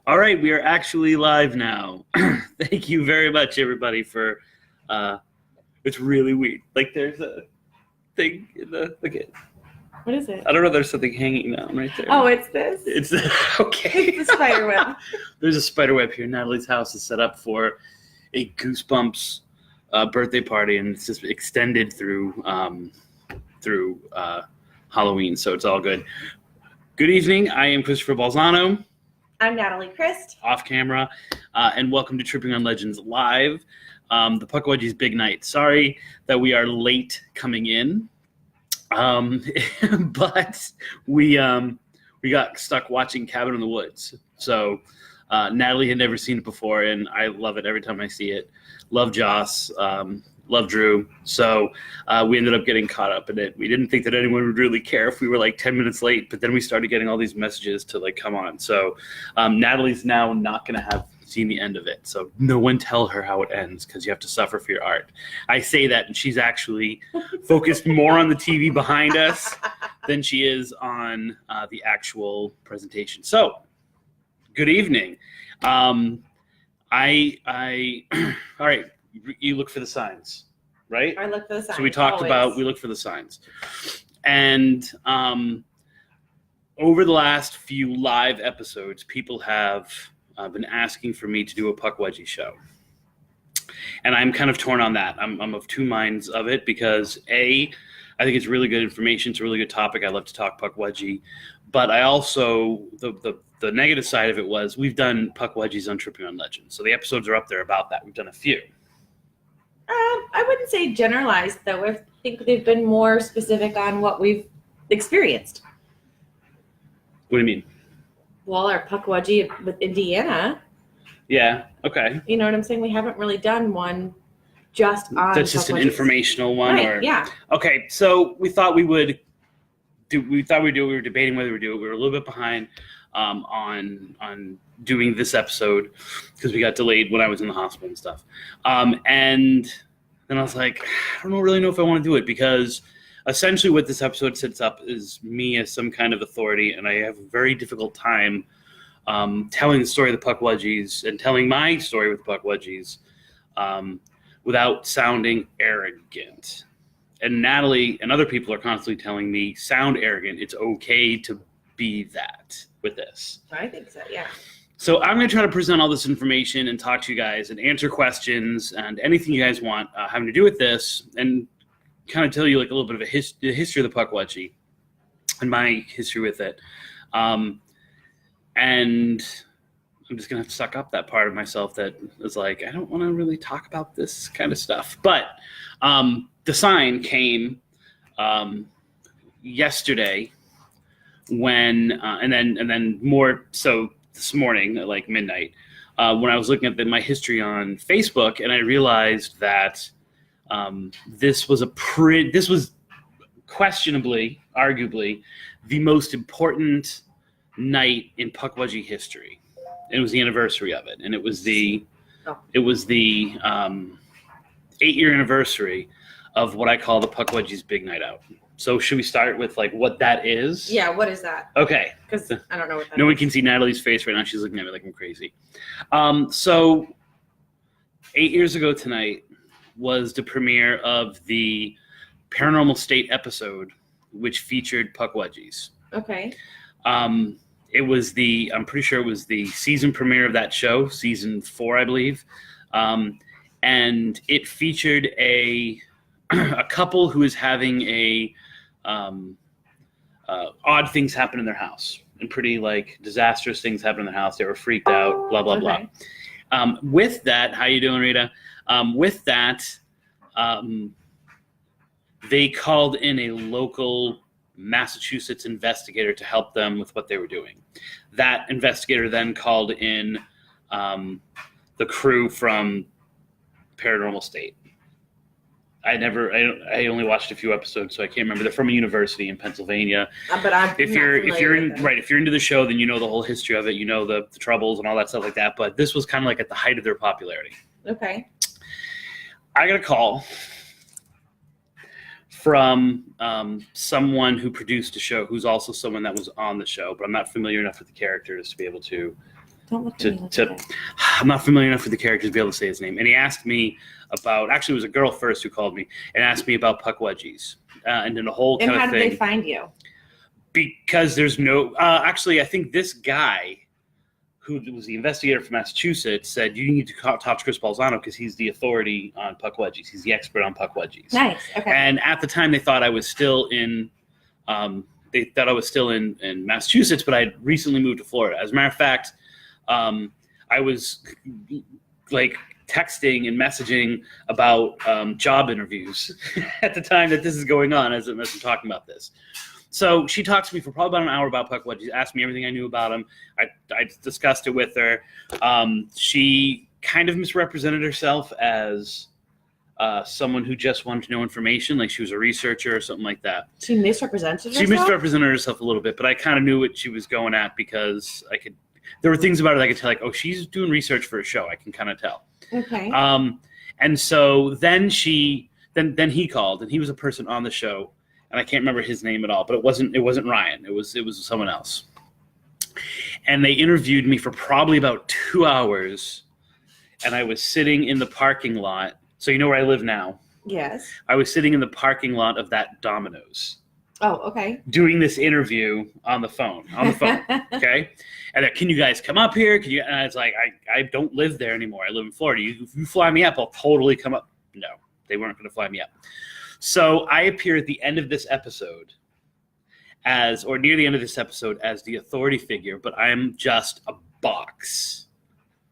All right, we are actually live now. Thank you very much, everybody, for. It's really weird. Like there's a thing in the. Okay. What is it? I don't know. There's something hanging down right there. Oh, it's this. It's okay. It's the spider web. There's a spider web here. Natalie's house is set up for a Goosebumps birthday party, and it's just extended through Halloween, so it's all good. Good evening. I am Christopher Balzano. I'm Natalie Crist. Off camera, and welcome to Tripping on Legends Live, the Pukwudgie's big night. Sorry that we are late coming in, but we got stuck watching Cabin in the Woods. So Natalie had never seen it before, and I love it every time I see it. Love Joss, love Drew. So we ended up getting caught up in it. We didn't think that anyone would really care if we were like 10 minutes late, but then we started getting all these messages to like come on. So Natalie's now not going to have seen the end of it. So no one tell her how it ends because you have to suffer for your art. I say that, and she's actually focused more on the TV behind us than she is on the actual presentation. So good evening. All right. You look for the signs, right? I look for the signs. So we talked about, we look for the signs. And over the last few live episodes, people have been asking for me to do a Pukwudgie show. And I'm kind of torn on that. I'm of two minds of it because I think it's really good information. It's a really good topic. I love to talk Pukwudgie. But I also, the negative side of it was we've done Pukwudgies on Tripping on Legends. So the episodes are up there about that. We've done a few. I wouldn't say generalized, though. I think they've been more specific on what we've experienced. What do you mean? Well, our Pukwudgie with Indiana. Yeah, okay. You know what I'm saying? We haven't really done one just on That's just an informational one? Right, or yeah. Okay, so we thought we would do, we were debating whether we do it. We were a little bit behind on doing this episode because we got delayed when I was in the hospital and stuff. And then I was like, I don't really know if I want to do it because essentially what this episode sets up is me as some kind of authority, and I have a very difficult time telling the story of the Pukwudgies and telling my story with the Pukwudgies without sounding arrogant. And Natalie and other people are constantly telling me, sound arrogant. It's okay to be that with this. I think so, yeah. So I'm going to try to present all this information and talk to you guys and answer questions and anything you guys want having to do with this, and kind of tell you like a little bit of the history of the Pukwudgie and my history with it. And I'm just going to have to suck up that part of myself that is like, I don't want to really talk about this kind of stuff. But the sign came yesterday when, and then more so this morning at like midnight, when I was looking at my history on Facebook, and I realized that this was questionably, arguably, the most important night in Pukwudgie history. It was the anniversary of it, and it was the 8-year anniversary of what I call the Pukwudgie's Big Night Out. So should we start with like what that is? Yeah, what is that? Okay. Because I don't know what that No is. one can see Natalie's face right now. She's looking at me like I'm crazy. So 8 years ago tonight was the premiere of the Paranormal State episode, which featured Pukwudgies. Okay. It was I'm pretty sure it was the season premiere of that show, season 4, I believe. And it featured a couple who is having odd things happen in their house, and pretty like disastrous things happen in their house. They were freaked out, blah, blah, okay. blah. With that, how you doing, Rita? With that, they called in a local Massachusetts investigator to help them with what they were doing. That investigator then called in the crew from Paranormal State. I only watched a few episodes, so I can't remember. They're from a university in Pennsylvania. But if you're into the show, then you know the whole history of it. You know the troubles and all that stuff like that. But this was kind of like at the height of their popularity. Okay. I got a call from someone who produced a show, who's also someone that was on the show, but I'm not familiar enough with the characters to be able to Don't look at me. I'm not familiar enough with the character to be able to say his name. And he asked me about, actually it was a girl first who called me and asked me about Pukwudgies. And then a whole kind of thing. And how did they find you? Because there's no, actually I think this guy who was the investigator from Massachusetts said, you need to talk to Crist Balzano because he's the authority on Pukwudgies. He's the expert on Pukwudgies. Nice. Okay. And at the time they thought I was still in, in Massachusetts, but I had recently moved to Florida. As a matter of fact, I was like texting and messaging about job interviews at the time that this is going on as I'm talking about this. So she talked to me for probably about an hour about Pukwudgies, asked me everything I knew about them. I discussed it with her. She kind of misrepresented herself as someone who just wanted to know information, like she was a researcher or something like that. She misrepresented herself? She misrepresented herself a little bit, but I kind of knew what she was going at because there were things about it I could tell, like, oh, she's doing research for a show. I can kind of tell. Okay. And so then then he called, and he was a person on the show, and I can't remember his name at all, but it wasn't Ryan. It was someone else. And they interviewed me for probably about 2 hours, and I was sitting in the parking lot. So you know where I live now? Yes. I was sitting in the parking lot of that Domino's. Oh, okay. Doing this interview on the phone, okay? And can you guys come up here? And I was like, I don't live there anymore. I live in Florida. If you fly me up, I'll totally come up. No, they weren't going to fly me up. So I appear at the end of this episode or near the end of this episode as the authority figure, but I'm just a box.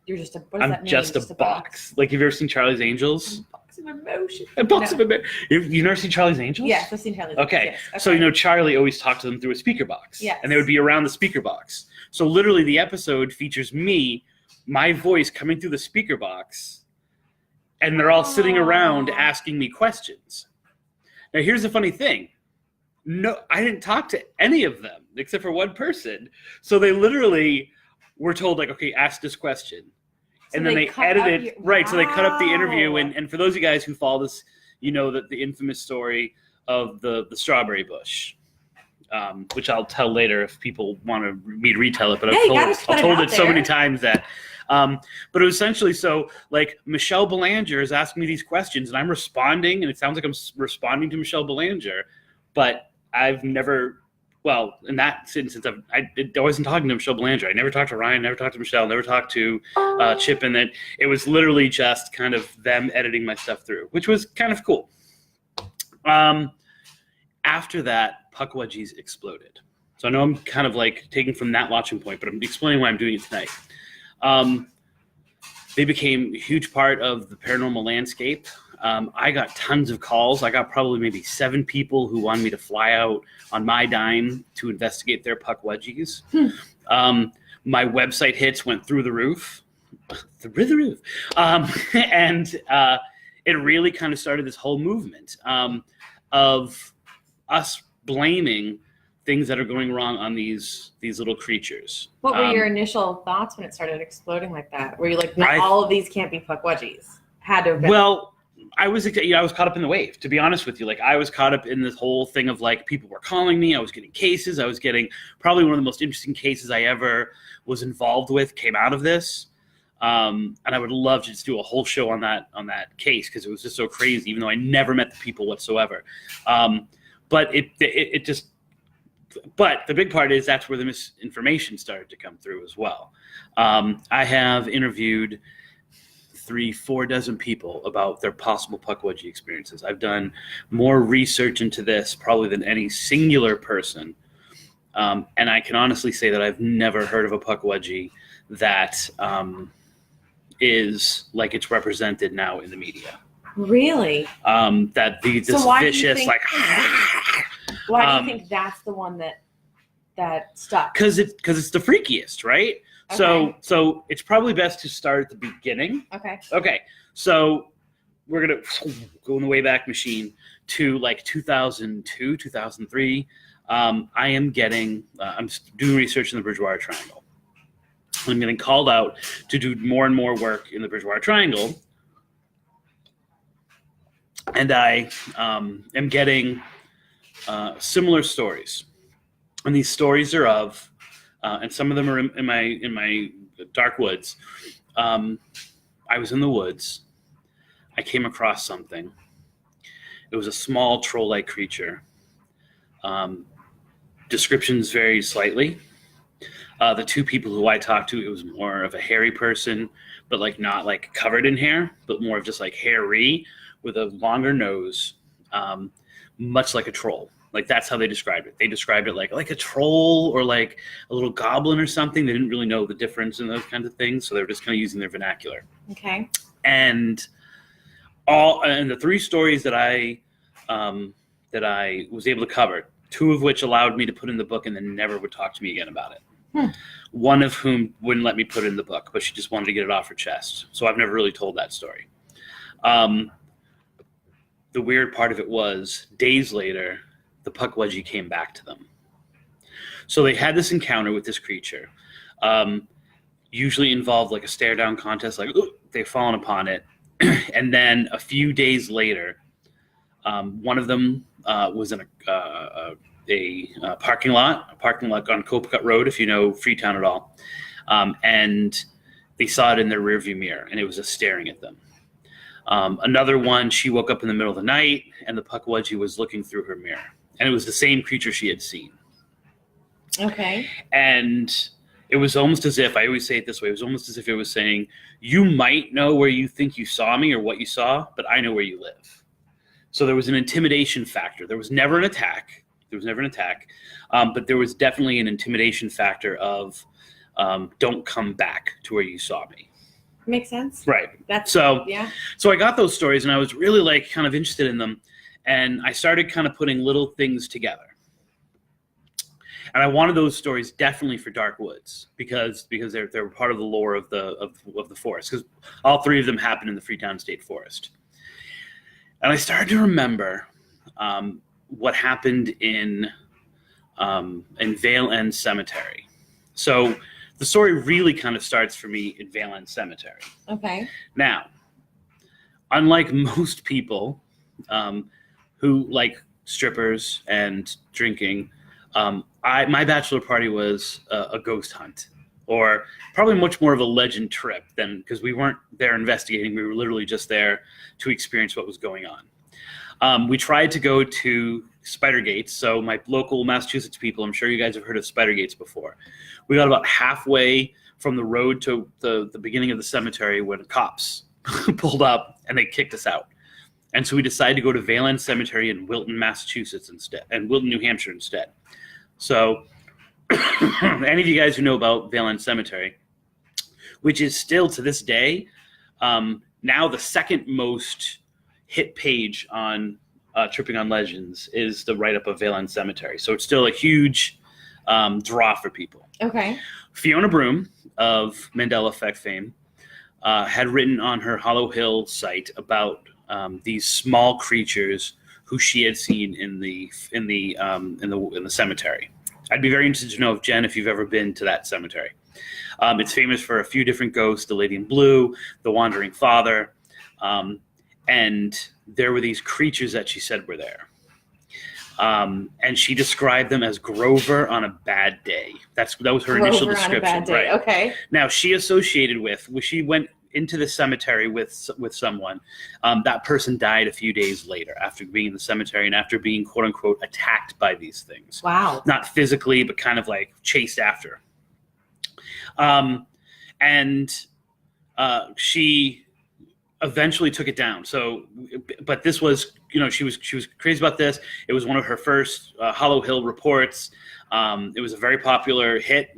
You're just what does that mean? I'm just a box. Like, have you ever seen Charlie's Angels? A box of emotion. A box of emotion. You've never seen Charlie's Angels? Yes, I've seen Charlie's Angels. Okay. So, Charlie always talked to them through a speaker box. Yes. And they would be around the speaker box. So literally the episode features me, my voice coming through the speaker box, and they're all sitting around asking me questions. Now, here's the funny thing. No, I didn't talk to any of them except for one person. So they literally were told, like, okay, ask this question. So and then they edited, right, so they cut up the interview. And for those of you guys who follow this, you know that the infamous story of the strawberry bush, which I'll tell later if people want me to retell it. But I've told it so many times that. But it was essentially so, like, Michelle Belanger is asking me these questions, and I'm responding, and it sounds like I'm responding to Michelle Belanger, but I've never, well, in that instance, I wasn't talking to Michelle Belanger. I never talked to Ryan, never talked to Michelle, never talked to Chip, and then it was literally just kind of them editing my stuff through, which was kind of cool. After that, Pukwudgies exploded. So I know I'm kind of like taking from that watching point, but I'm explaining why I'm doing it tonight. They became a huge part of the paranormal landscape. I got tons of calls. I got probably maybe 7 people who wanted me to fly out on my dime to investigate their Pukwudgies. My website hits went through the roof. Through the roof. And it really kind of started this whole movement of us blaming things that are going wrong on these little creatures. What were your initial thoughts when it started exploding like that? Were you like, no, all of these can't be Pukwudgies? Had to have been. Well, I was caught up in the wave, to be honest with you. Like, I was caught up in this whole thing of, like, people were calling me. I was getting cases. I was getting probably one of the most interesting cases I ever was involved with came out of this. And I would love to just do a whole show on that case because it was just so crazy, even though I never met the people whatsoever. But it just. But the big part is that's where the misinformation started to come through as well. I have interviewed 3-4 dozen people about their possible Pukwudgie experiences. I've done more research into this probably than any singular person. And I can honestly say that I've never heard of a Pukwudgie that is like it's represented now in the media. Really? That this vicious, like... Why do you think that's the one that stuck? Because it's the freakiest, right? Okay. So it's probably best to start at the beginning. Okay. So we're gonna go in the Wayback Machine to like 2002, 2003. I'm doing research in the Bridgewater Triangle. I'm getting called out to do more and more work in the Bridgewater Triangle, and I am getting similar stories, and these stories are of, and some of them are in my dark woods. I was in the woods. I came across something. It was a small troll-like creature. Descriptions varied slightly. The two people who I talked to, it was more of a hairy person, but like not like covered in hair, but more of just like hairy with a longer nose, much like a troll. Like that's how they described it. They described it like a troll or like a little goblin or something. They didn't really know the difference in those kinds of things, so they were just kind of using their vernacular. Okay. And the three stories that I was able to cover, two of which allowed me to put in the book and then never would talk to me again about it. One of whom wouldn't let me put it in the book, but she just wanted to get it off her chest. So I've never really told that story. The weird part of it was days later, the Pukwudgie came back to them. So they had this encounter with this creature. Usually involved like a stare down contest, like they've fallen upon it. And then a few days later, one of them was in a parking lot on Copacut Road, if you know Freetown at all. And they saw it in their rearview mirror, and it was just staring at them. Another one, she woke up in the middle of the night, and the Pukwudgie was looking through her mirror. And it was the same creature she had seen. Okay. And it was almost as if, I always say it this way, it was almost as if it was saying, you might know where you think you saw me or what you saw, but I know where you live. So there was an intimidation factor. There was never an attack. But there was definitely an intimidation factor of don't come back to where you saw me. Makes sense. Right. So I got those stories, and I was really like kind of interested in them. And I started kind of putting little things together. And I wanted those stories definitely for Dark Woods because they're part of the lore of the forest, because all three of them happened in the Freetown State Forest. And I started to remember what happened in Valence Cemetery. So the story really kind of starts for me in Valence Cemetery. Okay. Now, unlike most people who like strippers and drinking, my bachelor party was a ghost hunt, or probably much more of a legend trip than, because we weren't there investigating. We were literally just there to experience what was going on. We tried to go to Spider Gates. So my local Massachusetts people, I'm sure you guys have heard of Spider Gates before. We got about halfway from the road to the beginning of the cemetery when cops pulled up and they kicked us out. And so we decided to go to Valence Cemetery in Wilton, Massachusetts instead, and Wilton, New Hampshire instead. So any of you guys who know about Valence Cemetery, which is still to this day now the second most hit page on Tripping on Legends, is the write-up of Valence Cemetery. So it's still a huge draw for people. Okay. Fiona Broom of Mandela Effect fame had written on her Hollow Hill site about these small creatures who she had seen in the cemetery. I'd be very interested to know, Jen, if you've ever been to that cemetery. It's famous for a few different ghosts: the Lady in Blue, the Wandering Father, and there were these creatures that she said were there. And she described them as Grover on a bad day. That was her initial description. On a bad day. Right. Okay. Now she associated with, when she went into the cemetery with someone, that person died a few days later after being in the cemetery and after being quote unquote attacked by these things. Wow. Not physically, but kind of like chased after. She eventually took it down. So, but this was, she was crazy about this. It was one of her first Hollow Hill reports. It was a very popular hit.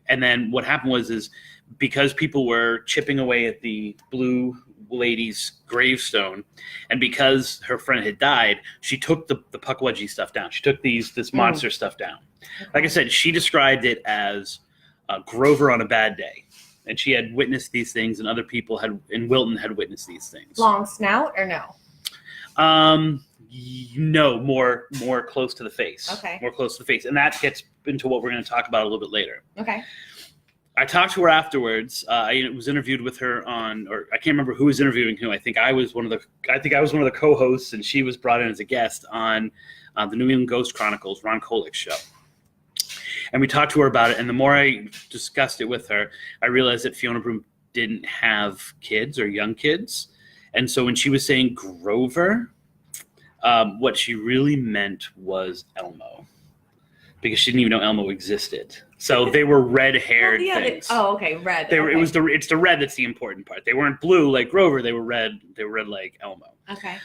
And then what happened was because people were chipping away at the Blue Lady's gravestone, and because her friend had died, she took the Pukwudgie stuff down. She took this monster stuff down. Like I said, she described it as Grover on a bad day. And she had witnessed these things, and other people in Wilton had witnessed these things. Long snout or no? No, more close to the face. Okay. More close to the face. And that gets into what we're going to talk about a little bit later. Okay. I talked to her afterwards. I was interviewed with her or I can't remember who was interviewing who. I think I was one of the co-hosts, and she was brought in as a guest on the New England Ghost Chronicles, Ron Kolick's show. And we talked to her about it. And the more I discussed it with her, I realized that Fiona Broom didn't have kids or young kids. And so when she was saying Grover, what she really meant was Elmo, because she didn't even know Elmo existed. So they were red-haired things. Okay, red. It's the red that's the important part. They weren't blue like Grover. They were red. They were red like Elmo. Okay.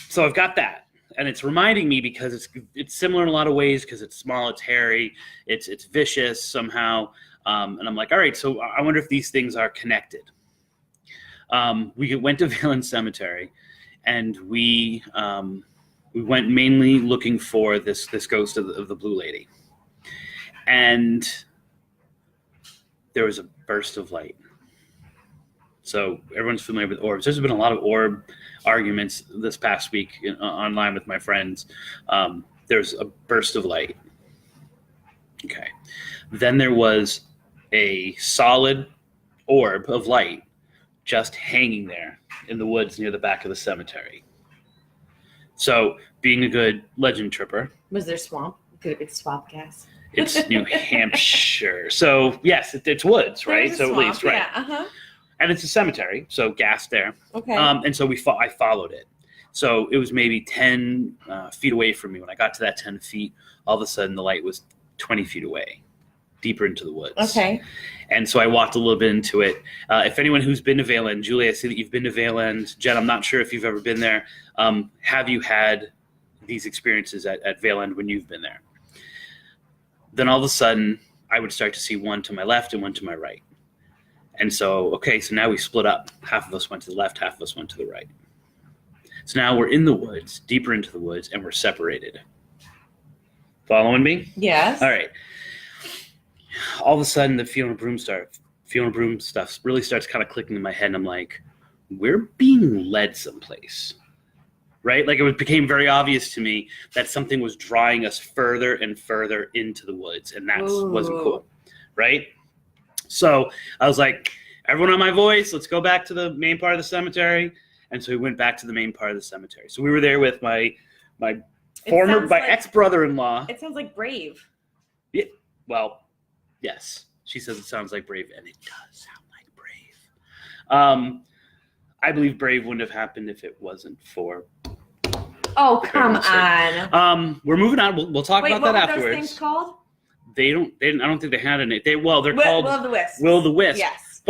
So I've got that, and it's reminding me because it's similar in a lot of ways because it's small, it's hairy, it's vicious somehow, and I'm like, all right. So I wonder if these things are connected. We went to Valence Cemetery, and we went mainly looking for this ghost of the blue lady. And there was a burst of light. So everyone's familiar with orbs. There's been a lot of orb arguments this past week online with my friends. There's a burst of light. Okay. Then there was a solid orb of light just hanging there in the woods near the back of the cemetery. So being a good legend tripper. Was there swamp? Could it be swamp gas? It's New Hampshire. So, yes, it's woods, right? So, swamp, at least, right. Yeah, uh-huh. And it's a cemetery, so gas there. Okay. And so I followed it. So, it was maybe 10 feet away from me. When I got to that 10 feet, all of a sudden the light was 20 feet away, deeper into the woods. Okay. And so I walked a little bit into it. If anyone who's been to Valence, Julie, I see that you've been to Valence. Jen, I'm not sure if you've ever been there. Have you had these experiences at Valence when you've been there? Then all of a sudden, I would start to see one to my left and one to my right. And so, okay, so now we split up. Half of us went to the left, half of us went to the right. So now we're in the woods, deeper into the woods, and we're separated. Following me? Yes. All right. All of a sudden, the Fiona Broom stuff really starts kind of clicking in my head, and I'm like, we're being led someplace. Right? Like it became very obvious to me that something was drawing us further and further into the woods, and that wasn't cool. Right? So I was like, everyone on my voice, let's go back to the main part of the cemetery. And so we went back to the main part of the cemetery. So we were there with my ex-brother-in-law. It sounds like Brave. Yeah, well, yes. She says it sounds like Brave, and it does sound like Brave. I believe Brave wouldn't have happened if it wasn't for... Oh, come on. We're moving on. We'll talk about that afterwards. What were those things called? I don't think they had any. They're called Will-o'-the-wisps. Will-o'-the-wisps. Yes.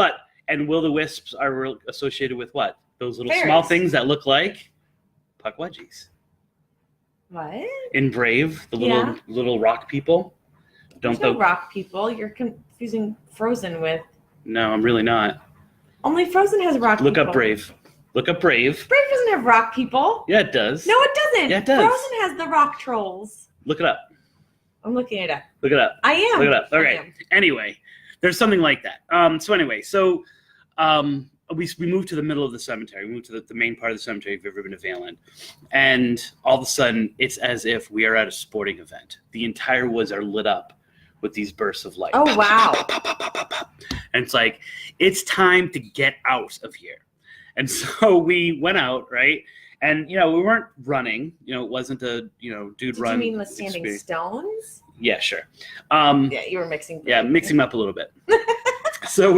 And will-o'-the-wisps are associated with what? Those little Fairies. small things that look like Pukwudgies. What? In Brave, the little rock people. There's no rock people. You're confusing Frozen with... No, I'm really not. Only Frozen has rock people. Look up Brave. Brave doesn't have rock people. Yeah, it does. No, it doesn't. Yeah, it does. Frozen has the rock trolls. Look it up. I'm looking it up. Look it up. I am. Look it up. All right. Anyway, there's something like that. So we moved to the middle of the cemetery. We moved to the main part of the cemetery if you've ever been to Valence. And all of a sudden, it's as if we are at a sporting event. The entire woods are lit up with these bursts of light. Oh, wow. And it's like, it's time to get out of here. And so we went out, right? And, we weren't running. It wasn't a, dude run. You mean the standing stones? Yeah, sure. Yeah, you were mixing. Yeah, mixing them up a little bit. So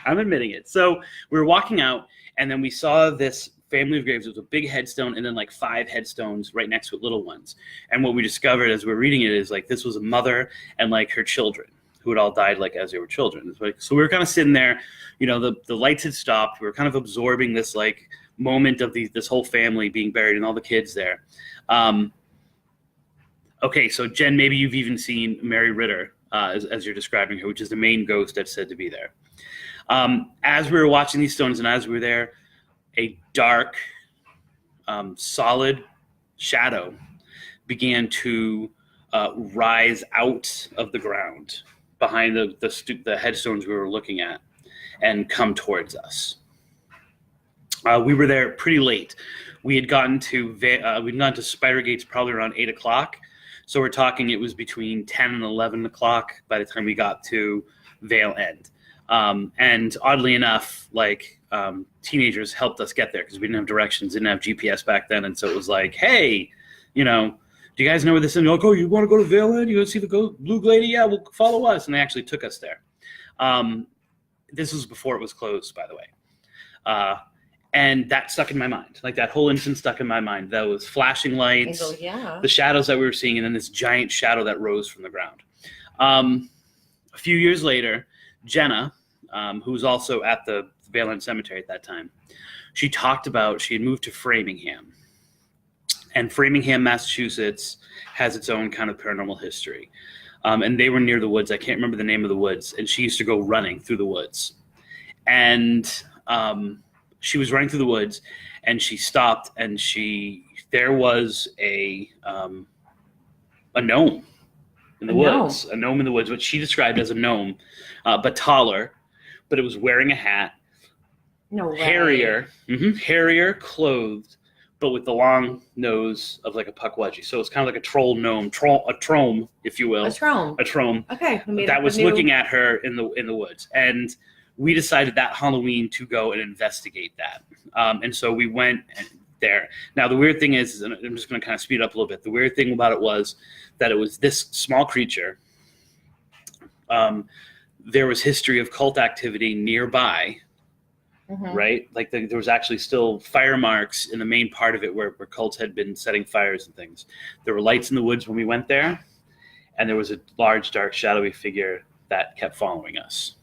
I'm admitting it. So we were walking out, and then we saw this family of graves. It was a big headstone, and then like 5 headstones right next to it, little ones. And what we discovered as we were reading it is like this was a mother and like her children who had all died like as they were children. So we were kind of sitting there, the lights had stopped. We were kind of absorbing this like moment of this whole family being buried and all the kids there. Okay, so Jen, maybe you've even seen Mary Ritter as you're describing her, which is the main ghost that's said to be there. As we were watching these stones and as we were there, a dark, solid shadow began to rise out of the ground behind the headstones we were looking at and come towards us. We were there pretty late. We had gotten to Spider Gates probably around 8 o'clock. So we're talking it was between 10 and 11 o'clock by the time we got to Vale End. And oddly enough, teenagers helped us get there because we didn't have directions, didn't have GPS back then. And so it was like, hey, do you guys know where this is? And they're like, oh, you want to go to Valence? You want to see the Blue Lady? Yeah, well, follow us. And they actually took us there. This was before it was closed, by the way. And that stuck in my mind. Like that whole instance stuck in my mind. Those flashing lights, the shadows that we were seeing, and then this giant shadow that rose from the ground. A few years later, Jenna, who was also at the Valence Cemetery at that time, she talked about she had moved to Framingham. And Framingham, Massachusetts has its own kind of paranormal history. And they were near the woods. I can't remember the name of the woods. And she used to go running through the woods. And she was running through the woods, and she stopped, and there was a gnome in the woods. A gnome in the woods, which she described as a gnome, but taller. But it was wearing a hat. No way. Hairier, clothed, but with the long nose of like a Pukwudgie. So it's kind of like a troll gnome, a trome, if you will. A trome. Okay. That was looking at her in the woods. And we decided that Halloween to go and investigate that. And so we went there. Now, the weird thing is, and I'm just going to kind of speed it up a little bit. The weird thing about it was that it was this small creature. There was history of cult activity nearby. Right? Like there was actually still fire marks in the main part of it where cults had been setting fires and things. There were lights in the woods when we went there, and there was a large, dark, shadowy figure that kept following us.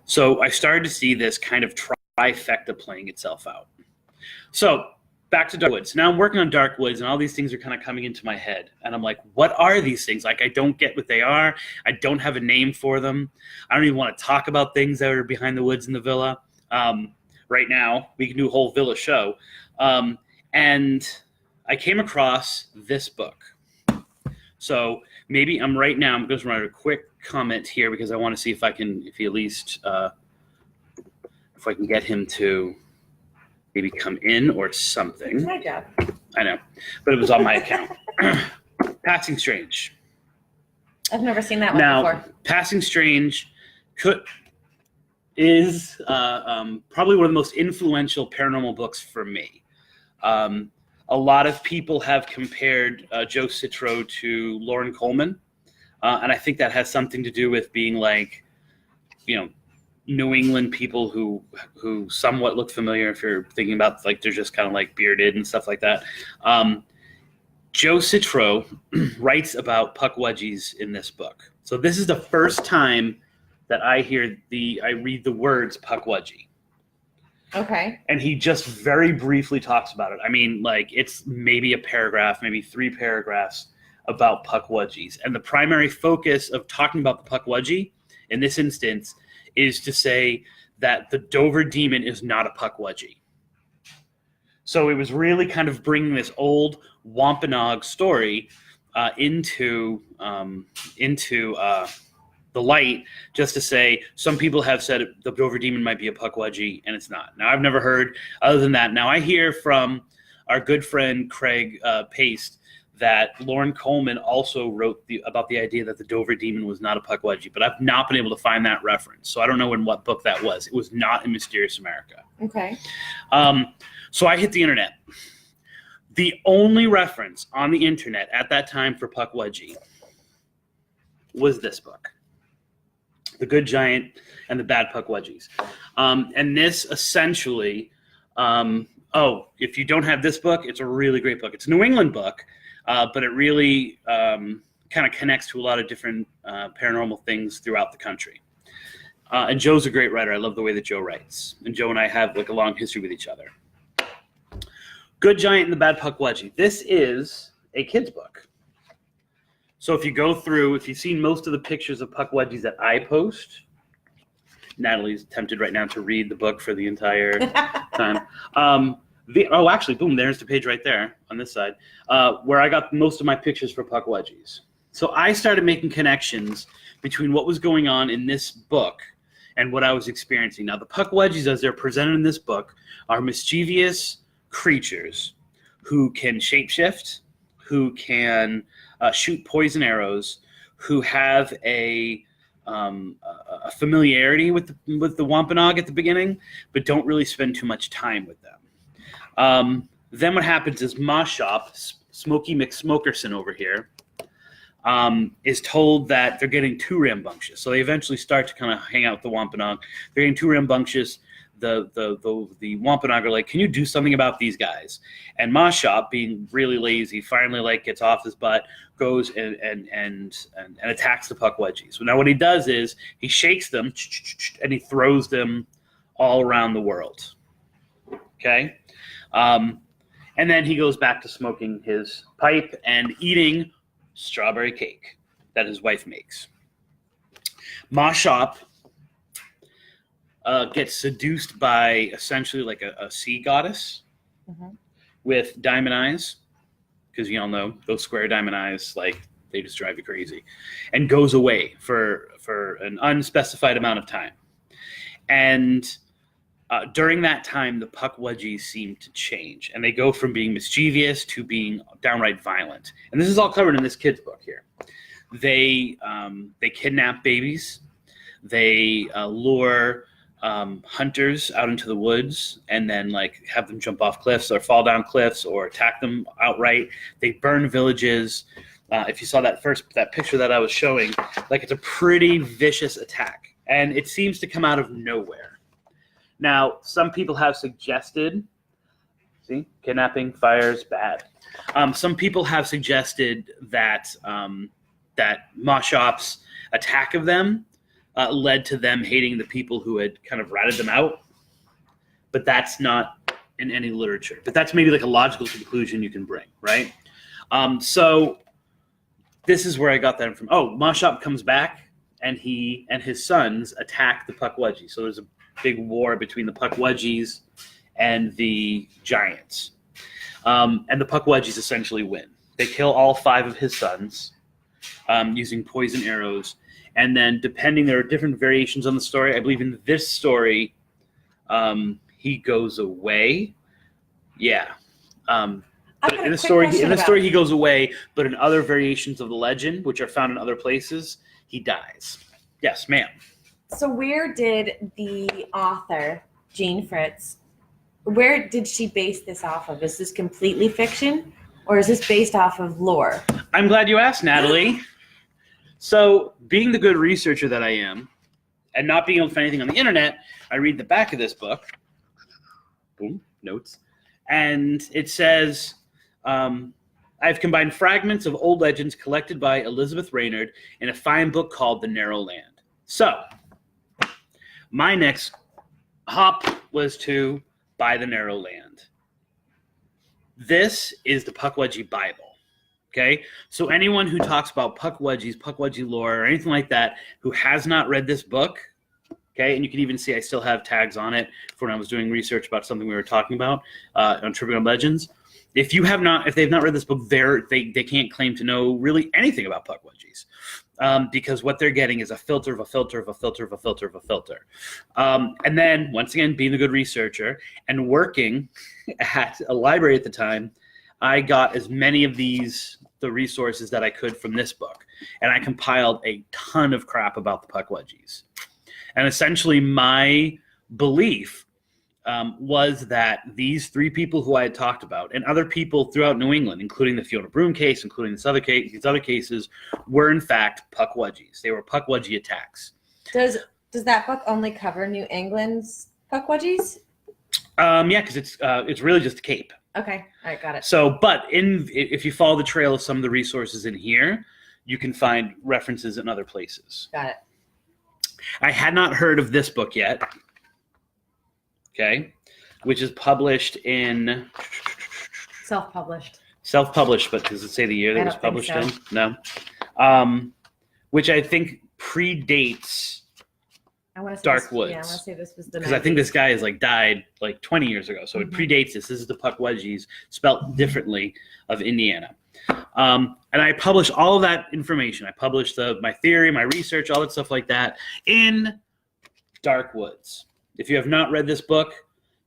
So I started to see this kind of trifecta playing itself out. So back to dark woods. Now I'm working on dark woods, and all these things are kind of coming into my head. And I'm like, what are these things? Like, I don't get what they are. I don't have a name for them. I don't even want to talk about things that are behind the woods in the villa. Right now, we can do a whole villa show. And I came across this book. So maybe I'm going to write a quick comment here because I want to see if I can get him to maybe come in or something. My job. I know, but it was on my account. Passing Strange. I've never seen that one before. Passing Strange is probably one of the most influential paranormal books for me. A lot of people have compared Joe Citro to Lauren Coleman, and I think that has something to do with being like, New England people who somewhat look familiar if you're thinking about like they're just kind of like bearded and stuff like that. Joe Citro writes about Pukwudgies in this book. So this is the first time that I read the words Pukwudgie. Okay. And he just very briefly talks about it. I mean, like it's maybe a paragraph, maybe 3 paragraphs about Pukwudgies. And the primary focus of talking about the Pukwudgie in this instance is to say that the Dover demon is not a Pukwudgie. So it was really kind of bringing this old Wampanoag story into the light, just to say some people have said the Dover demon might be a Pukwudgie, and it's not. Now, I've never heard other than that. Now, I hear from our good friend Craig Paste that Lauren Coleman also wrote about the idea that the Dover demon was not a Pukwudgie, but I've not been able to find that reference. So I don't know in what book that was. It was not in Mysterious America. Okay. So I hit the internet. The only reference on the internet at that time for Pukwudgie was this book, The Good Giant and the Bad Pukwudgies. And this essentially, if you don't have this book, it's a really great book. It's a New England book, but it really kind of connects to a lot of different paranormal things throughout the country. And Joe's a great writer. I love the way that Joe writes. And Joe and I have like a long history with each other. Good Giant and the Bad Pukwudgie. This is a kid's book. So if you've seen most of the pictures of Pukwudgies that I post, Natalie's tempted right now to read the book for the entire time. Actually, boom, there's the page right there on this side, where I got most of my pictures for Pukwudgies. So I started making connections between what was going on in this book and what I was experiencing. Now, the Pukwudgies, as they're presented in this book, are mischievous creatures who can shapeshift, who can shoot poison arrows, who have a familiarity with the Wampanoag at the beginning, but don't really spend too much time with them. Then what happens is Ma Shop, Smokey McSmokerson over here, is told that they're getting too rambunctious. So they eventually start to kind of hang out with the Wampanoag. They're getting too rambunctious. The Wampanoag are like, can you do something about these guys? And Moshop, being really lazy, finally gets off his butt, goes and attacks the Pukwudgies. So now what he does is he shakes them and he throws them all around the world. Okay? And then he goes back to smoking his pipe and eating strawberry cake that his wife makes. Moshop gets seduced by essentially like a sea goddess with diamond eyes, because you all know those square diamond eyes, like, they just drive you crazy, and goes away for an unspecified amount of time. And during that time, the Pukwudgies seem to change, and they go from being mischievous to being downright violent. And this is all covered in this kid's book here. They kidnap babies. They lure hunters out into the woods and then have them jump off cliffs or fall down cliffs or attack them outright. They burn villages. If you saw that picture that I was showing, it's a pretty vicious attack, and it seems to come out of nowhere. Now, some people have suggested, see, kidnapping, fires, bad. Some people have suggested that Moshop's attack of them led to them hating the people who had kind of ratted them out. But that's not in any literature. But that's maybe a logical conclusion you can bring, right? So this is where I got that from. Oh, Moshop comes back, and he and his sons attack the Pukwudgie. So there's a big war between the Pukwudgies and the giants. And the Pukwudgies essentially win. They kill all 5 of his sons using poison arrows. And then, there are different variations on the story. I believe in this story, he goes away. Yeah. But in the story, he goes away. But in other variations of the legend, which are found in other places, he dies. Yes, ma'am. So where did the author, Jean Fritz, where did she base this off of? Is this completely fiction, or is this based off of lore? I'm glad you asked, Natalie. So, being the good researcher that I am, and not being able to find anything on the internet, I read the back of this book. Boom, notes. And it says, I've combined fragments of old legends collected by Elizabeth Reynard in a fine book called The Narrow Land. So, my next hop was to buy The Narrow Land. This is the Pukwudgie Bible. Okay, so anyone who talks about Pukwudgies, Pukwudgie lore, or anything like that, who has not read this book, okay, and you can even see I still have tags on it for when I was doing research about something we were talking about on Trivia Legends. If they've not read this book, they can't claim to know really anything about Pukwudgies, because what they're getting is a filter of a filter of a filter of a filter of a filter. And then, once again, being a good researcher and working at a library at the time, I got as many of the resources that I could from this book, and I compiled a ton of crap about the Pukwudgies. And essentially, my belief was that these 3 people who I had talked about, and other people throughout New England, including the Fiona Broom case, including these other cases, were in fact Pukwudgies. They were Pukwudgie attacks. Does that book only cover New England's Pukwudgies? Yeah, because it's really just a cape. Okay, all right, got it. So, but if you follow the trail of some of the resources in here, you can find references in other places. Got it. I had not heard of this book yet, okay, which is published in... Self-published, but does it say the year that it was published in? No. Which I think predates Dark Woods. Yeah, I want to say this was the... Because I think this guy has died 20 years ago, so it predates this. This is the Pukwudgies, spelt differently, of Indiana. And I published all of that information. I published my theory, my research, all that stuff like that in Dark Woods. If you have not read this book,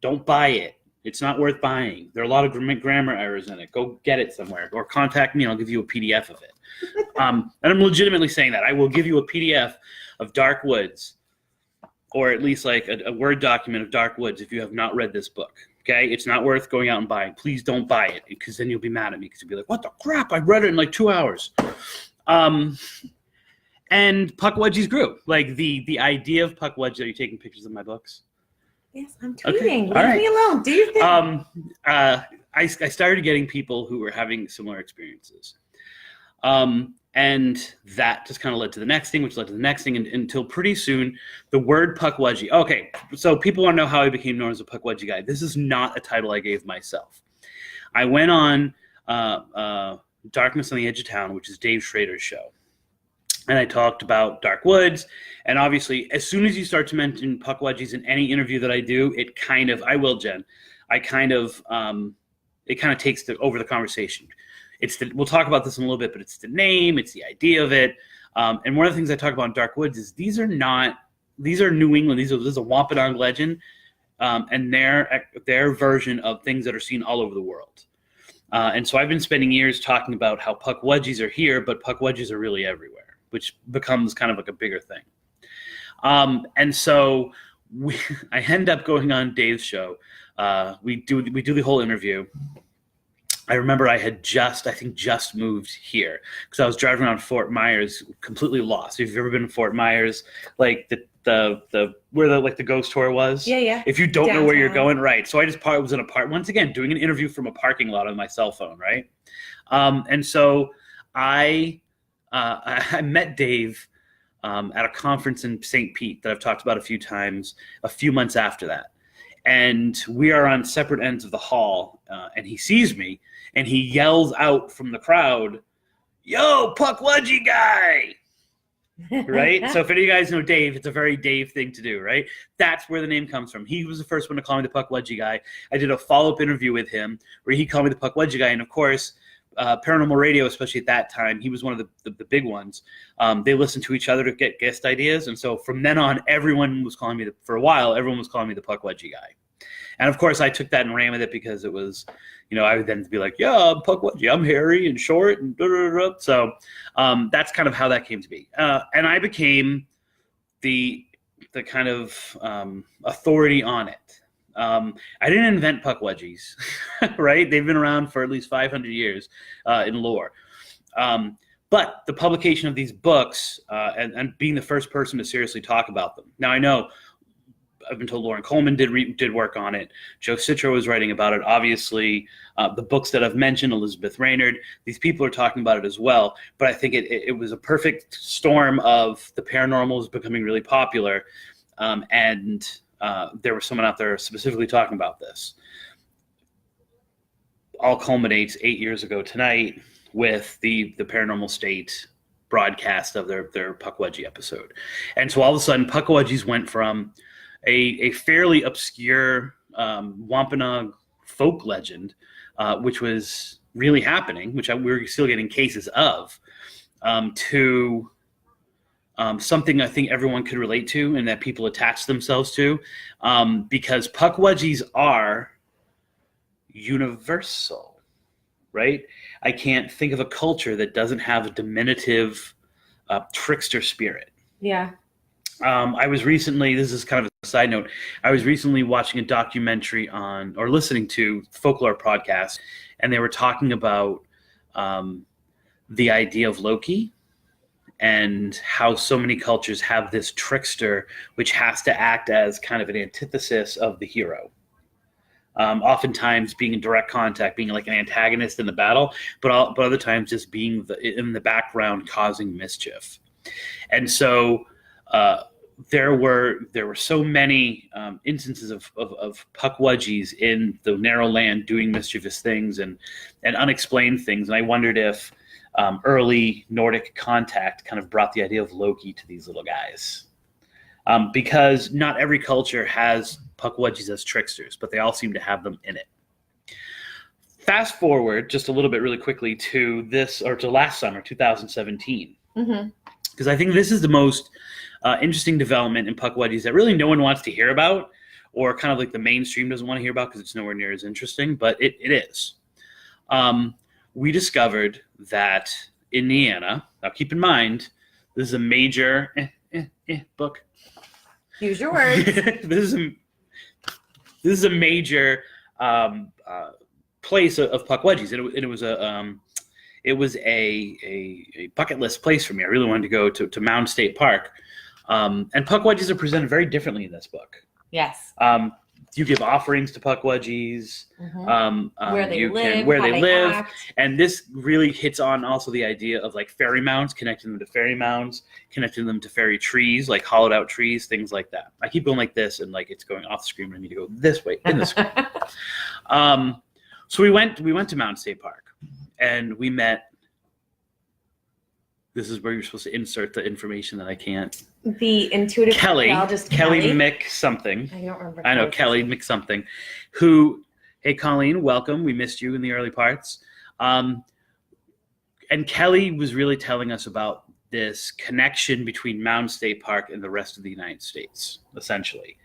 don't buy it. It's not worth buying. There are a lot of grammar errors in it. Go get it somewhere, or contact me and I'll give you a PDF of it. And I'm legitimately saying that. I will give you a PDF of Dark Woods. or at least like a Word document of Dark Woods if you have not read this book. Okay, it's not worth going out and buying. Please don't buy it, because then you'll be mad at me, because you'll be like, what the crap? I read it in like 2 hours. And Pukwudgies grew. Like the idea of Pukwudgie. Are you taking pictures of my books? Yes, I'm tweeting. Okay. Leave me alone. Do your thing. I started getting people who were having similar experiences. And that just kind of led to the next thing, which led to the next thing, until pretty soon the word Pukwudgie. Okay, so people want to know how I became known as a Pukwudgie guy. This is not a title I gave myself. I went on Darkness on the Edge of Town, which is Dave Schrader's show. And I talked about Dark Woods. And obviously, as soon as you start to mention Pukwudgies in any interview that I do, it kind of, I will, Jen, it kind of takes over the conversation. We'll talk about this in a little bit, but it's the name, it's the idea of it. And one of the things I talk about in Dark Woods is these are New England, this is a Wampanoag legend, and their version of things that are seen all over the world. And so I've been spending years talking about how Pukwudgies are here, but Pukwudgies are really everywhere, which becomes kind of like a bigger thing. And so I end up going on Dave's show. We do the whole interview. I remember I had just moved here, because I was driving around Fort Myers completely lost. If you've ever been to Fort Myers, like where the ghost tour was. Yeah. If you don't Downtown. know where you're going, right. So I was in a park, once again, doing an interview from a parking lot on my cell phone, right? And so I met Dave at a conference in St. Pete that I've talked about a few times, a few months after that. And we are on separate ends of the hall, and he sees me, and he yells out from the crowd, "Yo, Pukwudgie guy!" Right? So if any of you guys know Dave, it's a very Dave thing to do, right? That's where the name comes from. He was the first one to call me the Pukwudgie guy. I did a follow-up interview with him where he called me the Pukwudgie guy, and of course, Paranormal Radio, especially at that time, he was one of the big ones. They listened to each other to get guest ideas, and so from then on, everyone was calling me for a while, everyone was calling me the Pukwudgie guy. And of course, I took that and ran with it, because it was, I would then be like, yeah, I'm Pukwudgie, I'm hairy and short and da-da-da-da. So that's kind of how that came to be. And I became the kind of authority on it. I didn't invent Pukwudgies, right? They've been around for at least 500 years in lore. But the publication of these books and being the first person to seriously talk about them. Now, I know I've been told Lauren Coleman did work on it. Joe Citro was writing about it. Obviously, the books that I've mentioned, Elizabeth Raynard, these people are talking about it as well. But I think it was a perfect storm of the paranormal is becoming really popular, and there was someone out there specifically talking about this. All culminates 8 years ago tonight with the Paranormal State broadcast of their Pukwudgie episode. And so all of a sudden, Pukwudgies went from a fairly obscure Wampanoag folk legend, which was really happening, which we were still getting cases of, to something I think everyone could relate to and that people attach themselves to, because Pukwudgies are universal, right? I can't think of a culture that doesn't have a diminutive trickster spirit. Yeah. I was recently, this is kind of a side note, I was recently watching a documentary or listening to Folklore podcast, and they were talking about the idea of Loki and how so many cultures have this trickster which has to act as kind of an antithesis of the hero. Oftentimes being in direct contact, being like an antagonist in the battle, but other times just being in the background causing mischief. And so there were so many instances of Pukwudgies in the narrow land doing mischievous things and unexplained things. And I wondered if early Nordic contact kind of brought the idea of Loki to these little guys. Because not every culture has Pukwudgies as tricksters, but they all seem to have them in it. Fast forward just a little bit really quickly to last summer, 2017. Mm-hmm. Because I think this is the most interesting development in Pukwudgies that really no one wants to hear about, or kind of like the mainstream doesn't want to hear about because it's nowhere near as interesting, but it is. We discovered that Indiana, now keep in mind, this is a major book. Use your words. This is a major place of Pukwudgies, and it was a bucket list place for me. I really wanted to go to Mounds State Park, and Pukwudgies are presented very differently in this book. Yes. You give offerings to Pukwudgies, where they live, act. And this really hits on also the idea of like fairy mounds, connecting them to fairy mounds, connecting them to fairy trees, like hollowed out trees, things like that. I keep going like this, and like it's going off the screen. I need to go this way in the screen. So we went to Mounds State Park, and we met. This is where you're supposed to insert the information that I can't. The intuitive Kelly Kelly Mick something. I don't remember. I know Kelly Mick something. Who, hey Colleen, welcome. We missed you in the early parts. And Kelly was really telling us about this connection between Mounds State Park and the rest of the United States, essentially.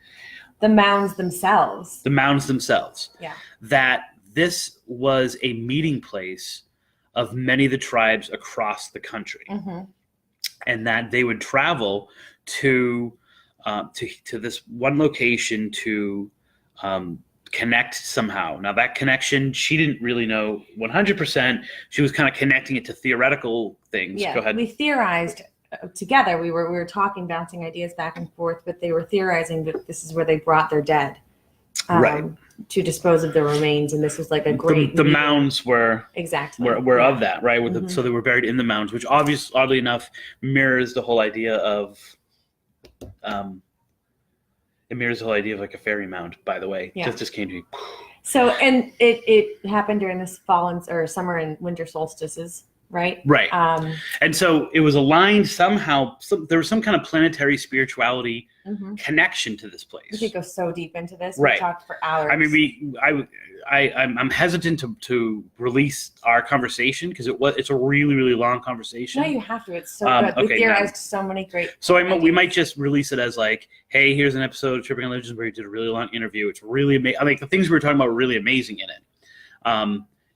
The mounds themselves. The mounds themselves. Yeah. That this was a meeting place of many of the tribes across the country, and that they would travel to this one location to connect somehow. Now that connection, she didn't really know 100%. She was kind of connecting it to theoretical things. Yeah, Go ahead. we theorized together. We were talking, bouncing ideas back and forth, but they were theorizing that this is where they brought their dead. Right. To dispose of the remains, and this was like a great. The mounds were were of that, right? So they were buried in the mounds, which obviously, oddly enough, mirrors the whole idea of, like a fairy mound. By the way, just came to me. So, and it happened during this fall or summer and winter solstices, right? Right. And so it was aligned somehow. There was some kind of planetary spirituality connection to this place. We could go so deep into this. Right. We talked for hours. I mean, I'm hesitant to release our conversation because it's a really, really long conversation. No, you have to. It's so good. We theorized so many great. So we might just release it as like, hey, here's an episode of Tripping on Legends where we did a really long interview. It's really amazing. I mean, the things we were talking about were really amazing in it.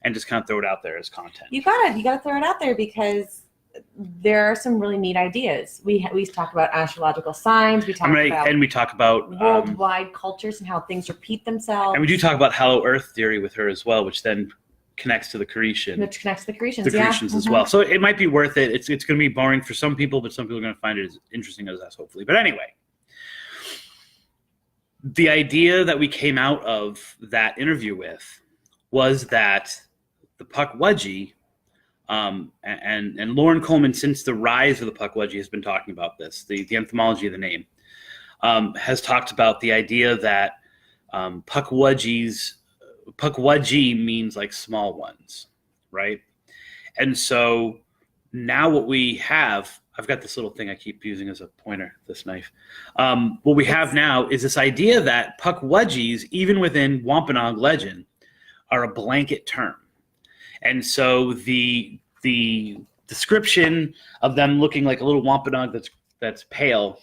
And just kind of throw it out there as content. You gotta throw it out there because there are some really neat ideas. We talk about astrological signs. We talk about worldwide cultures and how things repeat themselves. And we do talk about Hollow Earth theory with her as well, which then connects to the Creation. Which connects to the Creations. The Creations as well. So it might be worth it. It's going to be boring for some people, but some people are going to find it as interesting as us, hopefully. But anyway, the idea that we came out of that interview with was that the Pukwudgie, and Lauren Coleman, since the rise of the Pukwudgie, has been talking about this, the etymology of the name, has talked about the idea that Pukwudgie means like small ones, right? And so now what we have, I've got this little thing I keep using as a pointer, this knife. What we have now is this idea that Pukwudgies, even within Wampanoag legend, are a blanket term. And so the description of them looking like a little Wampanoag that's pale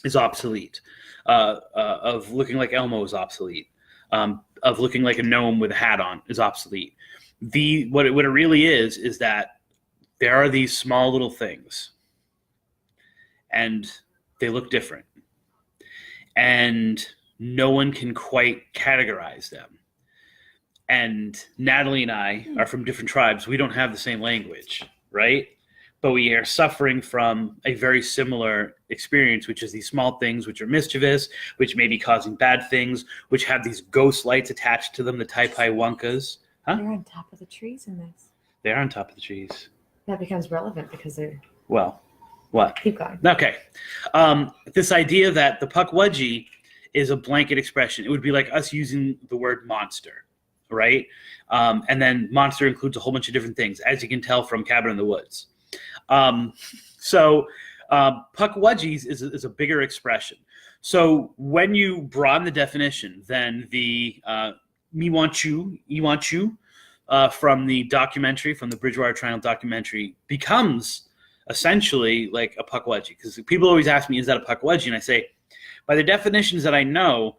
is obsolete. Of looking like Elmo is obsolete. Of looking like a gnome with a hat on is obsolete. What it really is that there are these small little things, and they look different, and no one can quite categorize them. And Natalie and I are from different tribes. We don't have the same language, right? But we are suffering from a very similar experience, which is these small things which are mischievous, which may be causing bad things, which have these ghost lights attached to them, the Tai-Pai Wonkas. Huh? They're on top of the trees in this. They are on top of the trees. That becomes relevant because they're... Well, what? Keep going. Okay. This idea that the Pukwudgie is a blanket expression. It would be like us using the word monster. Right? And then monster includes a whole bunch of different things, as you can tell from Cabin in the Woods. So Pukwudgies is a bigger expression. So when you broaden the definition, then the me want you from the documentary, from the Bridgewater Triangle documentary, becomes essentially like a Pukwudgie. Because people always ask me, is that a Pukwudgie? And I say, by the definitions that I know,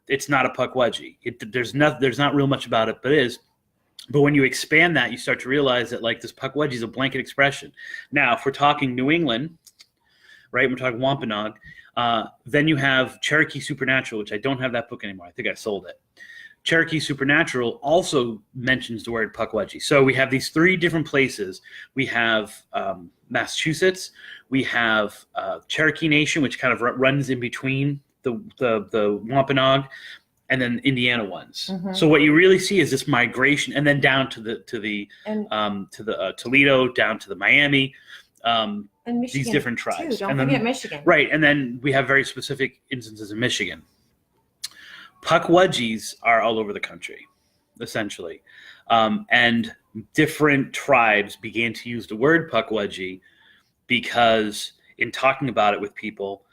it's not a Pukwudgie. There's not real much about it, but it is. But when you expand that, you start to realize that like this Pukwudgie is a blanket expression. Now, if we're talking New England, right? We're talking Wampanoag. Then you have Cherokee Supernatural, which I don't have that book anymore. I think I sold it. Cherokee Supernatural also mentions the word Pukwudgie. So we have these 3 different places. We have Massachusetts. We have Cherokee Nation, which kind of runs in between the Wampanoag, and then Indiana ones. Mm-hmm. So what you really see is this migration, and then down to the Toledo, down to the Miami. And Michigan, these different tribes. Too. Don't forget Michigan. Right, and then we have very specific instances in Michigan. Pukwudgies are all over the country, essentially. And different tribes began to use the word Pukwudgie because in talking about it with people,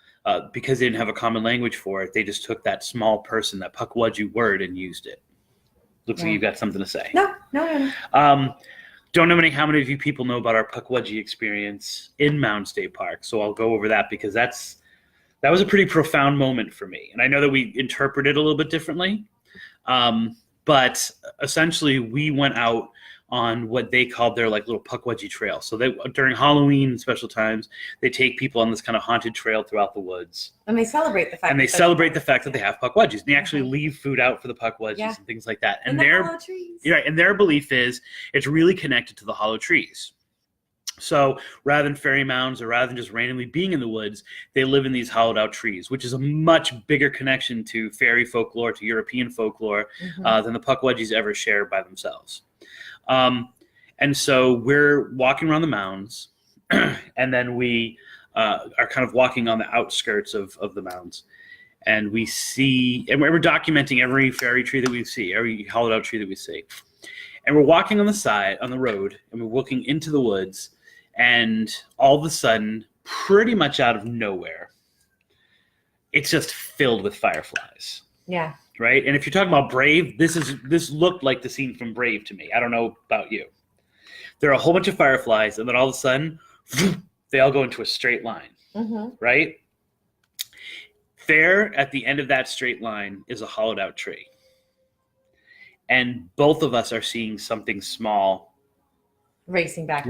because they didn't have a common language for it, they just took that small person, that Pukwudgie word, and used it. Looks like you've got something to say. No. Don't know how many of you people know about our Pukwudgie experience in Mounds State Park, so I'll go over that because that was a pretty profound moment for me. And I know that we interpret it a little bit differently, but essentially we went out on what they called their like little Pukwudgie trail. So during Halloween and special times, they take people on this kind of haunted trail throughout the woods. And they celebrate the fact that they have Pukwudgies. And they actually leave food out for the Pukwudgies and things like that. And the hollow trees. Right, and their belief is it's really connected to the hollow trees. So rather than fairy mounds or rather than just randomly being in the woods, they live in these hollowed out trees, which is a much bigger connection to fairy folklore, to European folklore, than the Pukwudgies ever share by themselves. And so we're walking around the mounds, and then we are kind of walking on the outskirts of the mounds. And we see, and we're documenting every fairy tree that we see, every hollowed out tree that we see. And we're walking on the road, and we're looking into the woods. And all of a sudden, pretty much out of nowhere, it's just filled with fireflies. Yeah. Right? And if you're talking about Brave, this looked like the scene from Brave to me. I don't know about you. There are a whole bunch of fireflies, and then all of a sudden, they all go into a straight line. Mm-hmm. Right? There, at the end of that straight line, is a hollowed out tree. And both of us are seeing something small racing back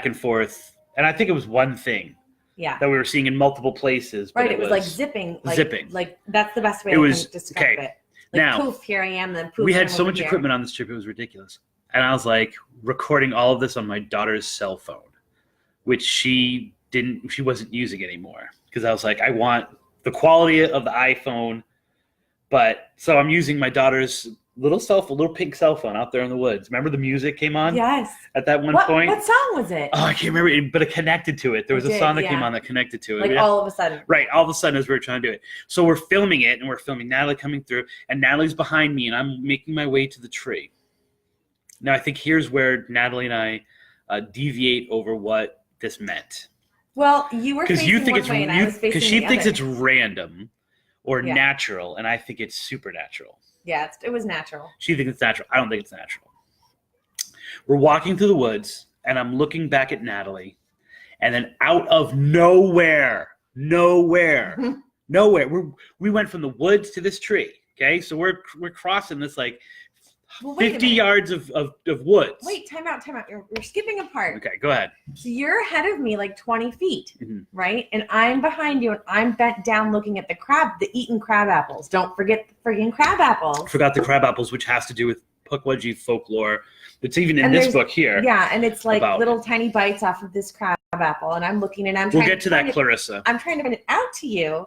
and forth. And I think it was one thing that we were seeing in multiple places. But it was like zipping. Zipping. Like that's the best way to describe it. Like now, poof, here I am, then poof. We had so much equipment on this trip, it was ridiculous. And I was like recording all of this on my daughter's cell phone, which she wasn't using anymore. Because I was like, I want the quality of the iPhone. But so I'm using my daughter's little pink cell phone out there in the woods. Remember the music came on? Yes. At that point. What song was it? Oh, I can't remember, but it connected to it. There was a song that came on that connected to it. Like all of a sudden. Right, all of a sudden as we were trying to do it. So we're filming it, and we're filming Natalie coming through, and Natalie's behind me, and I'm making my way to the tree. Now, I think here's where Natalie and I deviate over what this meant. Well, you were facing one way, and I was facing the other. Because she thinks it's random or natural, and I think it's supernatural. Yeah, it was natural. She thinks it's natural. I don't think it's natural. We're walking through the woods, and I'm looking back at Natalie, and then out of nowhere, we went from the woods to this tree. Okay, so we're crossing this like 50 yards of woods. Wait, time out. You're skipping a part. Okay, go ahead. So you're ahead of me like 20 feet, right? And I'm behind you, and I'm bent down looking at the eaten crab apples. Don't forget the friggin' crab apples. Forgot the crab apples, which has to do with Pukwudgie folklore. It's even in this book here. Yeah, and it's like little tiny bites off of this crab apple, and I'm looking, and we'll get to that, Clarissa. I'm trying to point it out to you,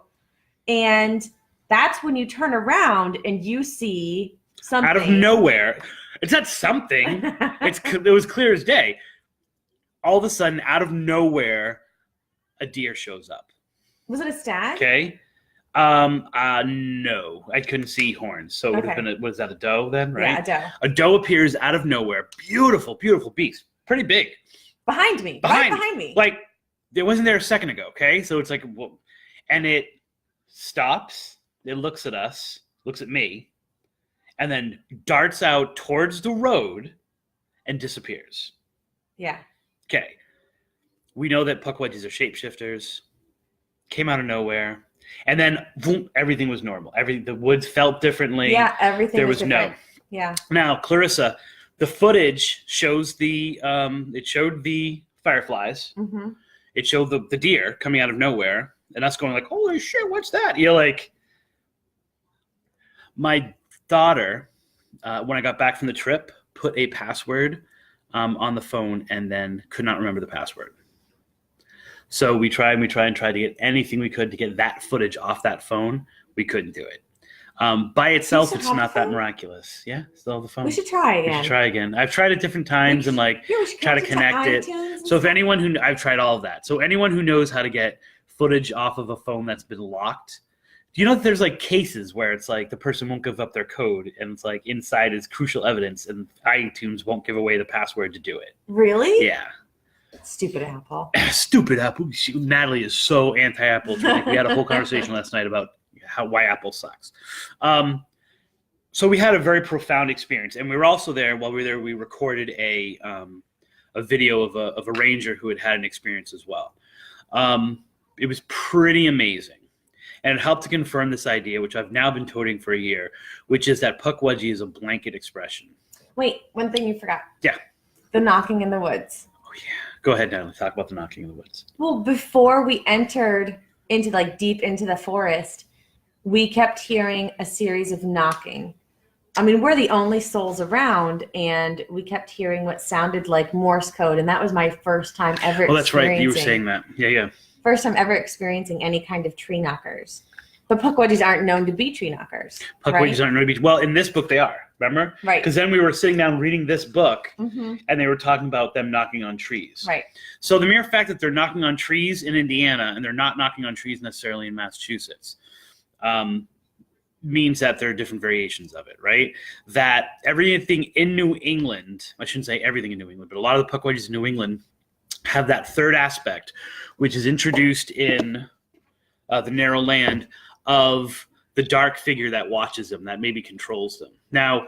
and that's when you turn around and you see something. Out of nowhere. It's not something. It was clear as day. All of a sudden, out of nowhere, a deer shows up. Was it a stag? Okay. No. I couldn't see horns. So it would have been was that a doe then, right? Yeah, a doe. A doe appears out of nowhere. Beautiful, beautiful beast. Pretty big. Behind me. Right behind me. Like, it wasn't there a second ago, okay? So it's like, and it stops. It looks at us, looks at me, and then darts out towards the road and disappears. Yeah. Okay. We know that Pukwudgies are shapeshifters. Came out of nowhere. And then, boom, everything was normal. The woods felt differently. Yeah, everything was different. Yeah. Now, Clarissa, the footage shows it showed the fireflies. Mm-hmm. It showed the deer coming out of nowhere. and us going like, holy shit, what's that? You know, like my daughter, when I got back from the trip, put a password on the phone and then could not remember the password. So we tried to get anything we could to get that footage off that phone. We couldn't do it. By itself, it's not that miraculous. Yeah, still have the phone. We should try again. We should try again. I've tried it different times and like try to connect it. So if anyone who I've tried all of that. So anyone who knows how to get footage off of a phone that's been locked, do you know that there's like cases where it's like the person won't give up their code and it's like inside is crucial evidence and iTunes won't give away the password to do it. Really? Yeah. Stupid Apple. Stupid Apple. Natalie is so anti-Apple. We had a whole conversation last night about why Apple sucks. So we had a very profound experience, and we were also there. While we were there, we recorded a video of a ranger who had an experience as well. It was pretty amazing, and it helped to confirm this idea, which I've now been toting for a year, which is that Pukwudgie is a blanket expression. Wait, one thing you forgot. Yeah. The knocking in the woods. Oh yeah. Go ahead, Natalie. Talk about the knocking in the woods. Well, before we entered into like deep into the forest, we kept hearing a series of knocking. I mean, we're the only souls around, and we kept hearing what sounded like Morse code, and that was my first time ever. Oh, that's right. You were saying that. Yeah. First time ever experiencing any kind of tree knockers. But Pukwudgies aren't known to be tree knockers. Pukwudgies aren't known to be. Well, in this book, they are. Remember? Right. Because then we were sitting down reading this book, Mm-hmm. and they were talking about them knocking on trees. Right. So the mere fact that they're knocking on trees in Indiana and they're not knocking on trees necessarily in Massachusetts means that there are different variations of it, right? That everything in New England, I shouldn't say everything in New England, but a lot of the Pukwudgies in New England have that third aspect, which is introduced in the narrow land of the dark figure that watches them, that maybe controls them. Now,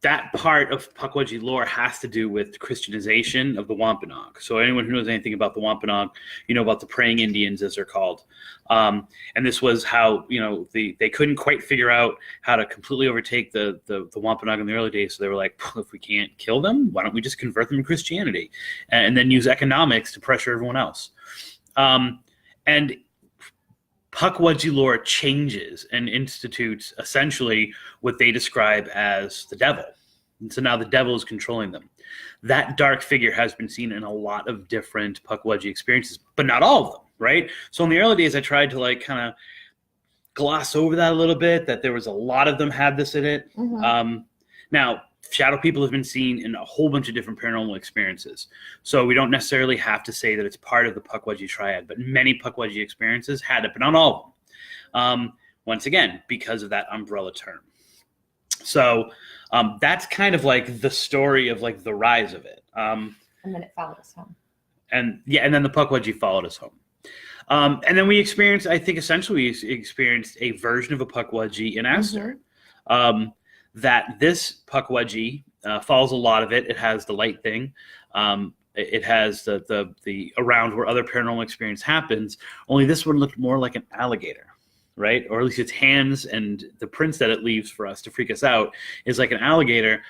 that part of Pukwudgie lore has to do with Christianization of the Wampanoag. So anyone who knows anything about the Wampanoag, you know about the praying Indians, as they're called. And this was how, they couldn't quite figure out how to completely overtake the Wampanoag in the early days. So they were like, if we can't kill them, why don't we just convert them to Christianity and then use economics to pressure everyone else? And Pukwudgie lore changes and institutes essentially what they describe as the devil. And so now the devil is controlling them. That dark figure has been seen in a lot of different Pukwudgie experiences, but not all of them, right? So in the early days, I tried to like kind of gloss over that a little bit, that there was a lot of them had this in it. Mm-hmm. Now, shadow people have been seen in a whole bunch of different paranormal experiences. So we don't necessarily have to say that it's part of the Pukwudgie triad, but many Pukwudgie experiences had it, but not all of them. Once again, because of that umbrella term. So that's kind of like the story of like the rise of it. And then it followed us home. And then the Pukwudgie followed us home. And then we experienced, I think essentially we experienced a version of a Pukwudgie in Astor. Mm-hmm. That this Pukwudgie follows a lot of it. It has the light thing. It has the around where other paranormal experience happens. Only this one looked more like an alligator, right? Or at least its hands and the prints that it leaves for us to freak us out is like an alligator,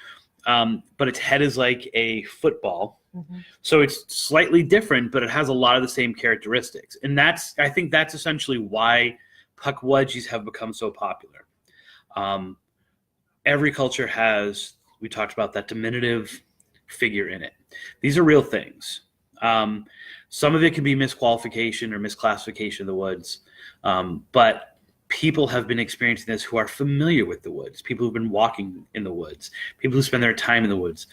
but its head is like a football. Mm-hmm. So it's slightly different, but it has a lot of the same characteristics. And I think that's essentially why Pukwudgies have become so popular. Every culture has, we talked about that diminutive figure in it. These are real things. Some of it can be misqualification or misclassification of the woods, but people have been experiencing this who are familiar with the woods, people who've been walking in the woods, people who spend their time in the woods,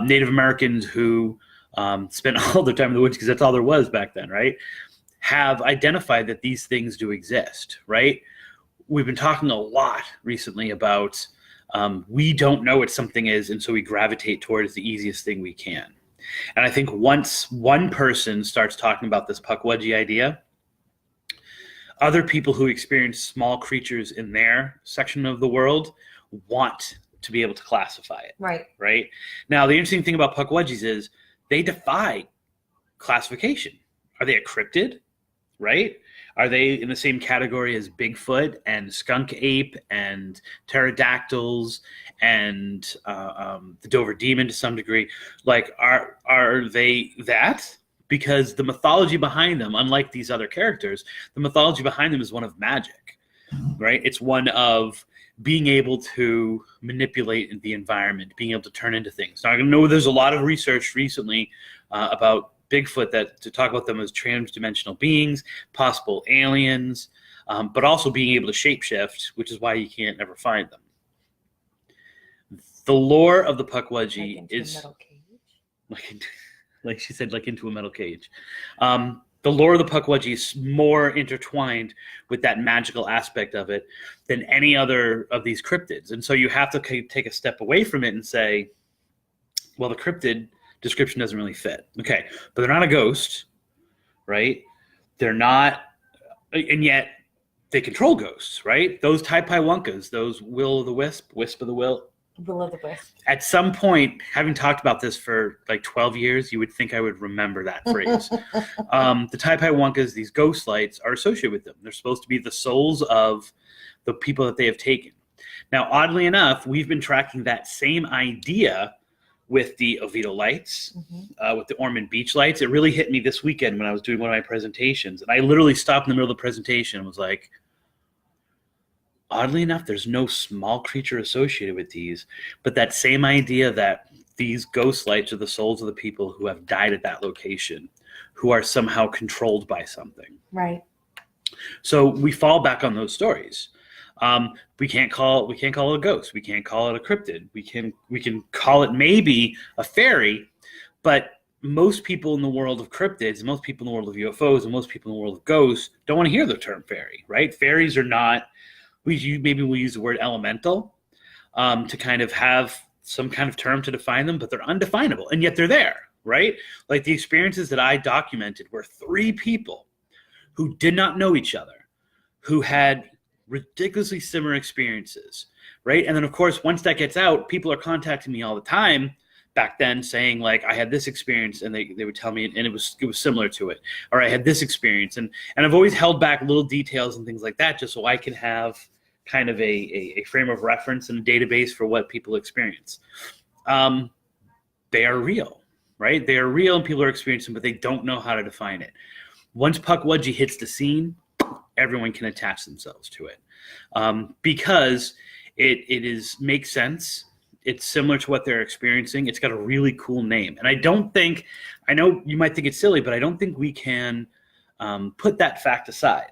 Native Americans who spent all their time in the woods because that's all there was back then, right? Have identified that these things do exist, right? We've been talking a lot recently about we don't know what something is, and so we gravitate towards the easiest thing we can. And I think once one person starts talking about this Pukwudgie idea, other people who experience small creatures in their section of the world want to be able to classify it. Right? Now, the interesting thing about Pukwudgies is they defy classification. Are they a cryptid? Right? Are they in the same category as Bigfoot and skunk ape and pterodactyls and the Dover demon to some degree? Like, are they that? because the mythology behind them, unlike these other characters, the mythology behind them is one of magic, right? It's one of being able to manipulate the environment, being able to turn into things. Now, I know there's a lot of research recently about Bigfoot that to talk about them as transdimensional beings, possible aliens, but also being able to shapeshift, which is why you can't ever find them. The lore of the Pukwudgie is like she said, like into a metal cage. The lore of the Pukwudgie is more intertwined with that magical aspect of it than any other of these cryptids. And so you have to take a step away from it and say, well, the cryptid description doesn't really fit. Okay, but they're not a ghost, right? They're not, and yet they control ghosts, right? Those Pukwudgies, those will-o'-the-wisp, wisp of the will. Will of the wisp. At some point, having talked about this for like 12 years, you would think I would remember that phrase. The Pukwudgies, these ghost lights, are associated with them. They're supposed to be the souls of the people that they have taken. Now, oddly enough, we've been tracking that same idea with the Oviedo lights, with the Ormond Beach lights. It really hit me this weekend when I was doing one of my presentations. And I literally stopped in the middle of the presentation and was like, oddly enough, there's no small creature associated with these, but that same idea that these ghost lights are the souls of the people who have died at that location, who are somehow controlled by something. Right. So we fall back on those stories. We can't call it a ghost. We can't call it a cryptid. We can call it maybe a fairy, but most people in the world of cryptids, most people in the world of UFOs, and most people in the world of ghosts don't want to hear the term fairy, right? Fairies are not. Maybe we'll use the word elemental to kind of have some kind of term to define them, but they're undefinable, and yet they're there, right? Like the experiences that I documented were 3 people who did not know each other, who had ridiculously similar experiences, right? And then, of course, once that gets out, people are contacting me all the time back then saying, like, I had this experience, and they would tell me, and it was similar to it, or I had this experience. And I've always held back little details and things like that just so I can have kind of a frame of reference and a database for what people experience. They are real, right? They are real and people are experiencing, but they don't know how to define it. Once Pukwudgie hits the scene, everyone can attach themselves to it because it makes sense. It's similar to what they're experiencing. It's got a really cool name. And I know you might think it's silly, but I don't think we can put that fact aside.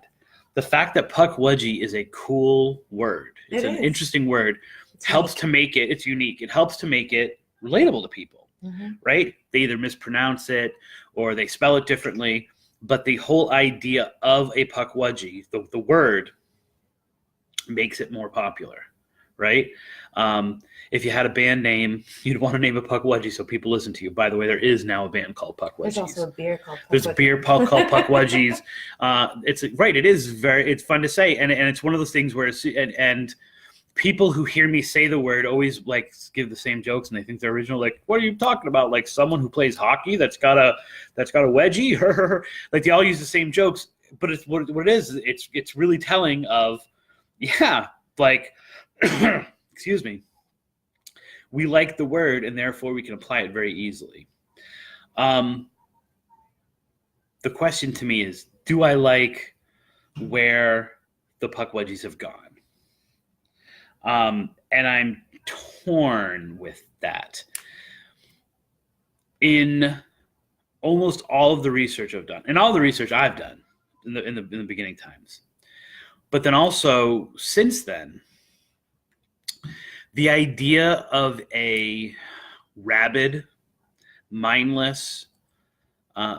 The fact that Pukwudgie is a cool word, it's an interesting word, helps to make it, it's unique. It helps to make it relatable to people, right? They either mispronounce it or they spell it differently. But the whole idea of a Pukwudgie, the word, makes it more popular, right? If you had a band name, you'd want to name a Pukwudgie so people listen to you. By the way, there is now a band called Pukwudgies. There's also a beer called Pukwudgie. There's a beer called Pukwudgies. It's fun to say, and it's one of those things where and people who hear me say the word always like give the same jokes, and they think they're original. Like, what are you talking about? Like someone who plays hockey that's got a wedgie? Like they all use the same jokes, but it's what it is. It's really telling of, like, excuse me. We like the word, and therefore we can apply it very easily. The question to me is, do I like where the Pukwudgies have gone? And I'm torn with that. In almost all of the research I've done, and all the research I've done in the beginning times, but then also since then, the idea of a rabid, mindless,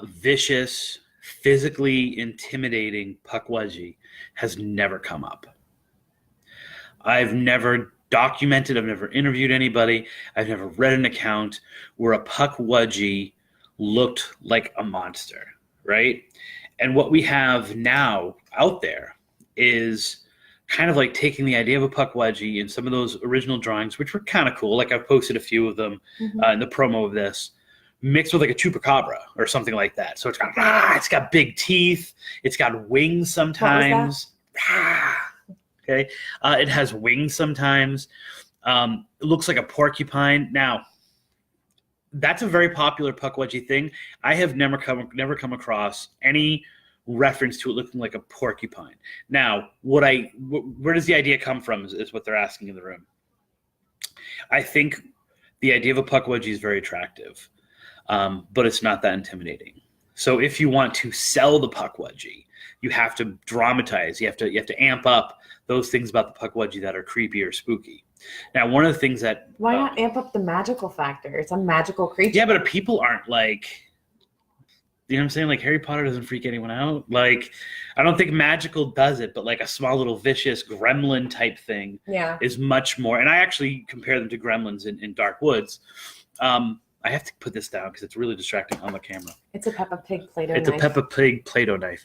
vicious, physically intimidating Pukwudgie has never come up. I've never documented, I've never interviewed anybody, I've never read an account where a Pukwudgie looked like a monster, right? And what we have now out there is kind of like taking the idea of a Pukwudgie and some of those original drawings, which were kind of cool. Like I've posted a few of them in the promo of this, mixed with like a chupacabra or something like that. So it's got big teeth. It's got wings sometimes. Okay. It has wings sometimes. It looks like a porcupine. Now, that's a very popular Pukwudgie thing. I have never come across any reference to it looking like a porcupine. Now, where does the idea come from is what they're asking in the room. I think the idea of a Pukwudgie is very attractive, but it's not that intimidating. So if you want to sell the Pukwudgie, you have to dramatize. You have to amp up those things about the Pukwudgie that are creepy or spooky. Now, one of the things that why not amp up the magical factor? It's a magical creature. Yeah, but people aren't like, you know what I'm saying? Like Harry Potter doesn't freak anyone out. Like, I don't think magical does it, but like a small little vicious gremlin type thing is much more. And I actually compare them to gremlins in Dark Woods. I have to put this down because it's really distracting on the camera. It's a Peppa Pig Play-Doh knife. It's a Peppa Pig Play-Doh knife.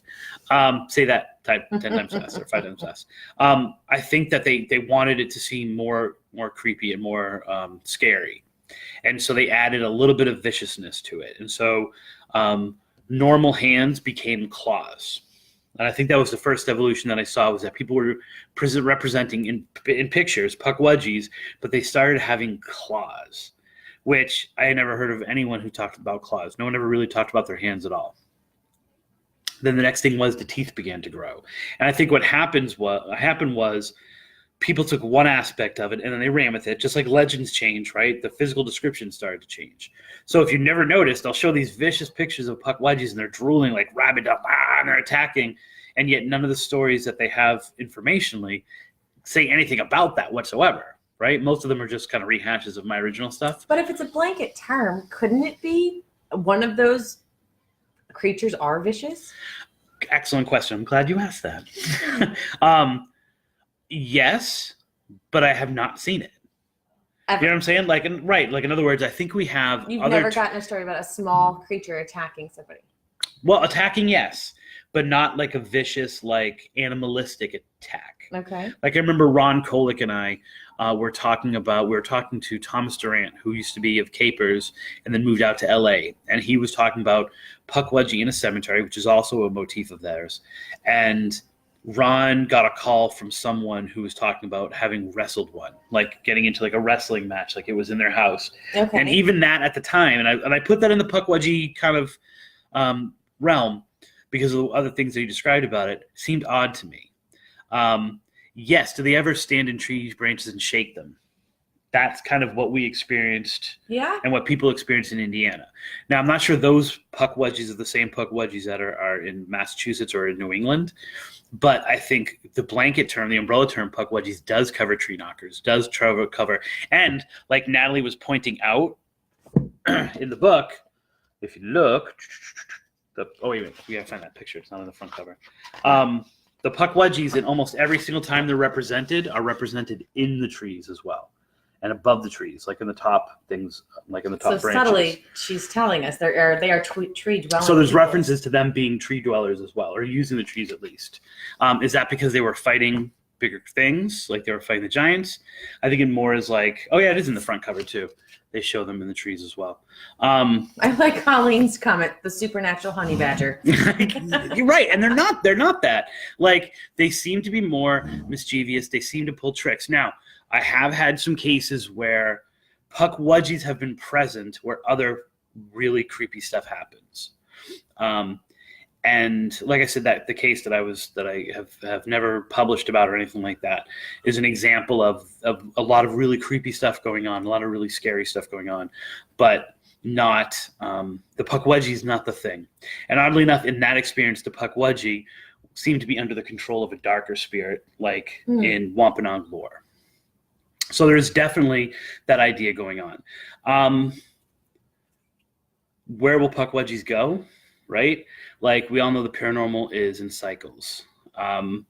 Say that 10 times fast or 5 times fast. I think that they wanted it to seem more creepy and more scary. And so they added a little bit of viciousness to it. And so normal hands became claws. And I think that was the first evolution that I saw, was that people were representing in pictures Pukwudgies, but they started having claws, which I had never heard of anyone who talked about claws. No one ever really talked about their hands at all. Then the next thing was the teeth began to grow. And I think what happened was people took one aspect of it and then they ran with it, just like legends change, right? The physical description started to change. So if you never noticed, I'll show these vicious pictures of Pukwudgies and they're drooling like rabid up, and they're attacking. And yet none of the stories that they have informationally say anything about that whatsoever. Right? Most of them are just kind of rehashes of my original stuff. But if it's a blanket term, couldn't it be one of those creatures are vicious? Excellent question. I'm glad you asked that. Yes, but I have not seen it. Ever. You know what I'm saying? Like, in other words, I think we have. You've never gotten a story about a small creature attacking somebody. Well, attacking, yes, but not like a vicious, like animalistic attack. Okay. Like I remember Ron Kolick and I we were talking to Thomas Durant, who used to be of Capers and then moved out to LA. And he was talking about Pukwudgie in a cemetery, which is also a motif of theirs. And Ron got a call from someone who was talking about having wrestled one, like getting into like a wrestling match, like it was in their house. Okay. And even that at the time, and I put that in the Pukwudgie kind of realm because of the other things that you described about it, seemed odd to me. Yes, do they ever stand in trees, branches, and shake them? That's kind of what we experienced and what people experienced in Indiana. Now, I'm not sure those Pukwudgies are the same Pukwudgies that are in Massachusetts or in New England, but I think the blanket term, the umbrella term Pukwudgies does cover tree knockers, does cover, and like Natalie was pointing out in the book, if you look, wait, we gotta find that picture. It's not on the front cover. The Pukwudgies, in almost every single time they're represented, are represented in the trees as well, and above the trees, like in the top things, like in the top branches. So subtly, she's telling us they are tree dwellers. So there's references to them being tree dwellers as well, or using the trees at least. Is that because they were fighting bigger things, like they were fighting the giants? I think it more is like, oh yeah, it is in the front cover too. They show them in the trees as well. I like Colleen's comment, the supernatural honey badger. You're right, and they're not that. Like, they seem to be more mischievous. They seem to pull tricks. Now, I have had some cases where Pukwudgies have been present where other really creepy stuff happens. And like I said, that the case that I have never published about or anything like that is an example of a lot of really creepy stuff going on, a lot of really scary stuff going on, but not the Pukwudgie is not the thing. And oddly enough, in that experience, the Pukwudgie seemed to be under the control of a darker spirit, like in Wampanoag lore. So there's definitely that idea going on. Where will Pukwudgies go? Right? Like, we all know the paranormal is in cycles. The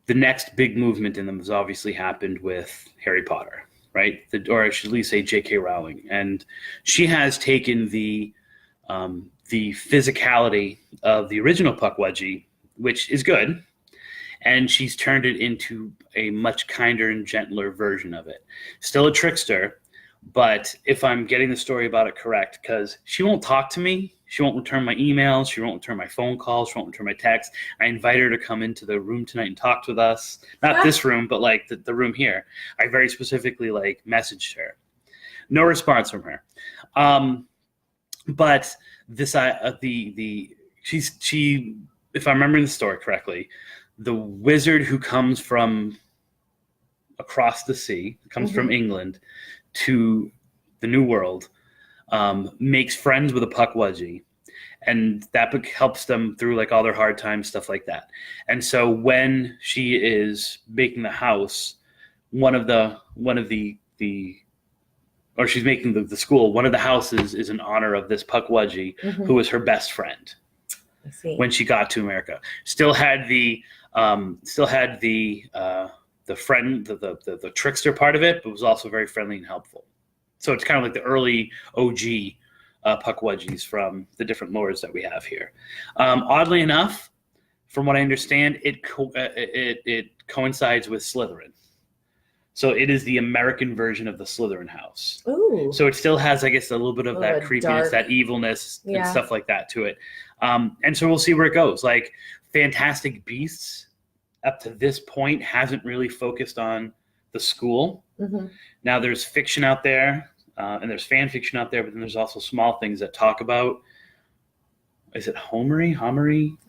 next big movement in them has obviously happened with Harry Potter, right? Or I should at least say J.K. Rowling. And she has taken the physicality of the original Pukwudgie, which is good, and she's turned it into a much kinder and gentler version of it. Still a trickster, but if I'm getting the story about it correct, because she won't talk to me, she won't return my emails, she won't return my phone calls, she won't return my texts. I invite her to come into the room tonight and talk with us. Not this room, but like the room here. I very specifically like messaged her. No response from her. But this, she, if I'm remembering the story correctly, the wizard who comes from across the sea, comes from England to the New World, makes friends with a Pukwudgie, and that helps them through like all their hard times, stuff like that. And so when she is making the house, or she's making the school, one of the houses is in honor of this Pukwudgie, who was her best friend when she got to America. Still had the friend, the trickster part of it, but was also very friendly and helpful. So it's kind of like the early OG Pukwudgies from the different lores that we have here. Oddly enough, from what I understand, it coincides with Slytherin. So it is the American version of the Slytherin house. Ooh. So it still has, I guess, a little bit of that creepiness, dark, that evilness, and stuff like that to it. And so we'll see where it goes. Like Fantastic Beasts, up to this point, hasn't really focused on the school. Now there's fiction out there, and there's fan fiction out there, but then there's also small things that talk about, is it Homery?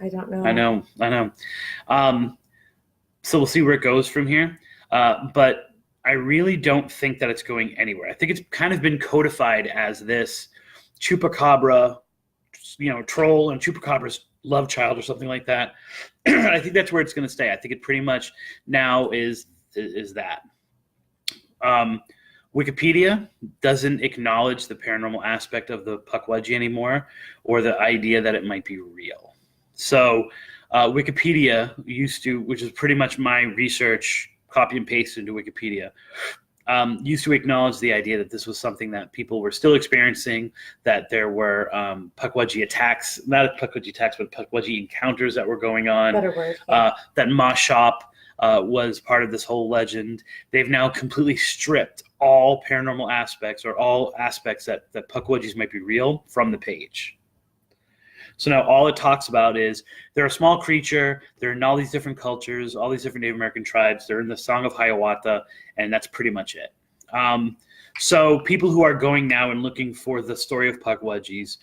I don't know. I know. So we'll see where it goes from here. But I really don't think that it's going anywhere. I think it's kind of been codified as this chupacabra, troll and chupacabra's love child or something like that. I think that's where it's going to stay. I think it pretty much now is that. Wikipedia doesn't acknowledge the paranormal aspect of the Pukwudgie anymore, or the idea that it might be real. So Wikipedia used to, which is pretty much my research, copy and paste into Wikipedia, used to acknowledge the idea that this was something that people were still experiencing, that there were Pukwudgie attacks, not Pukwudgie attacks, but Pukwudgie encounters that were going on. Better word. Yeah. That Ma Shop was part of this whole legend. They've now completely stripped all paranormal aspects, or all aspects that Pukwudgies might be real, from the page. So now all it talks about is they're a small creature, they're in all these different cultures, all these different Native American tribes, they're in the Song of Hiawatha, and that's pretty much it. So people who are going now and looking for the story of Pukwudgies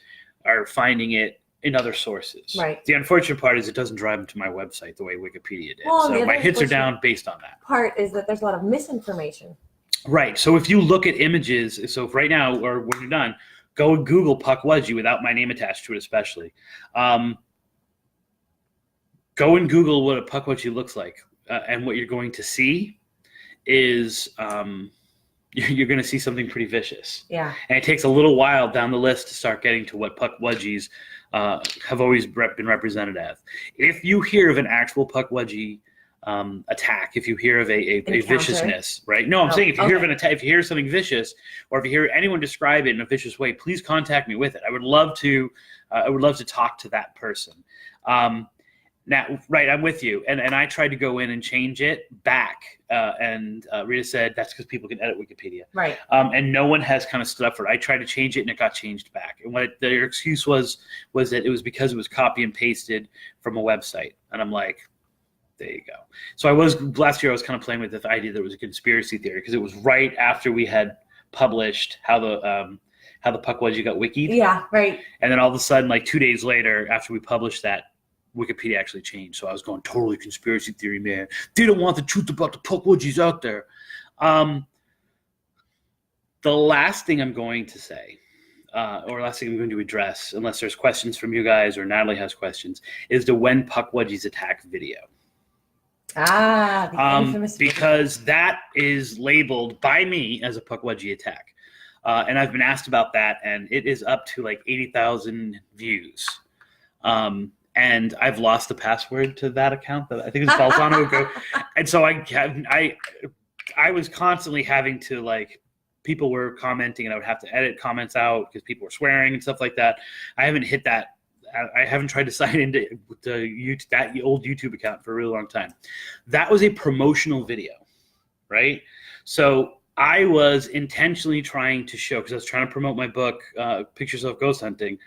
are finding it in other sources. Right. The unfortunate part is it doesn't drive them to my website the way Wikipedia did. Well, so my hits are down based on that. Part is that there's a lot of misinformation. Right. So if you look at images, so if right now, or when you're done, go and Google Pukwudgie without my name attached to it, especially. Go and Google what a Pukwudgie looks like. And what you're going to see is you're going to see something pretty vicious. Yeah. And it takes a little while down the list to start getting to what Pukwudgies have always been represented as. If you hear of an actual Pukwudgie attack, if you hear of a viciousness, right? No, I'm saying if you hear of an attack, if you hear something vicious, or if you hear anyone describe it in a vicious way, please contact me with it. I would love to talk to that person. Now, right, I'm with you, and I tried to go in and change it back, and Rita said that's because people can edit Wikipedia, right? And no one has kind of stood up for it. I tried to change it, and it got changed back. And what their excuse was that it was because it was copy and pasted from a website, and I'm like, there you go. So last year I was kind of playing with the idea that it was a conspiracy theory, because it was right after we had published how the Pukwudgie got wikied. Yeah, right. And then all of a sudden, like 2 days later, after we published that, Wikipedia actually changed. So I was going totally conspiracy theory, man. They don't want the truth about the Pukwudgies out there. The last thing I'm going to say, or last thing I'm going to address, unless there's questions from you guys or Natalie has questions, is the when Pukwudgies attack video. The infamous video. Because that is labeled by me as a Pukwudgie attack. And I've been asked about that, and it is up to like 80,000 views. And I've lost the password to that account. That I think it's Balzano. And so I was constantly having to, like, people were commenting, and I would have to edit comments out because people were swearing and stuff like that. I haven't hit that. I haven't tried to sign into that old YouTube account for a really long time. That was a promotional video, right? So I was intentionally trying to show, because I was trying to promote my book, Pictures of Ghost Hunting.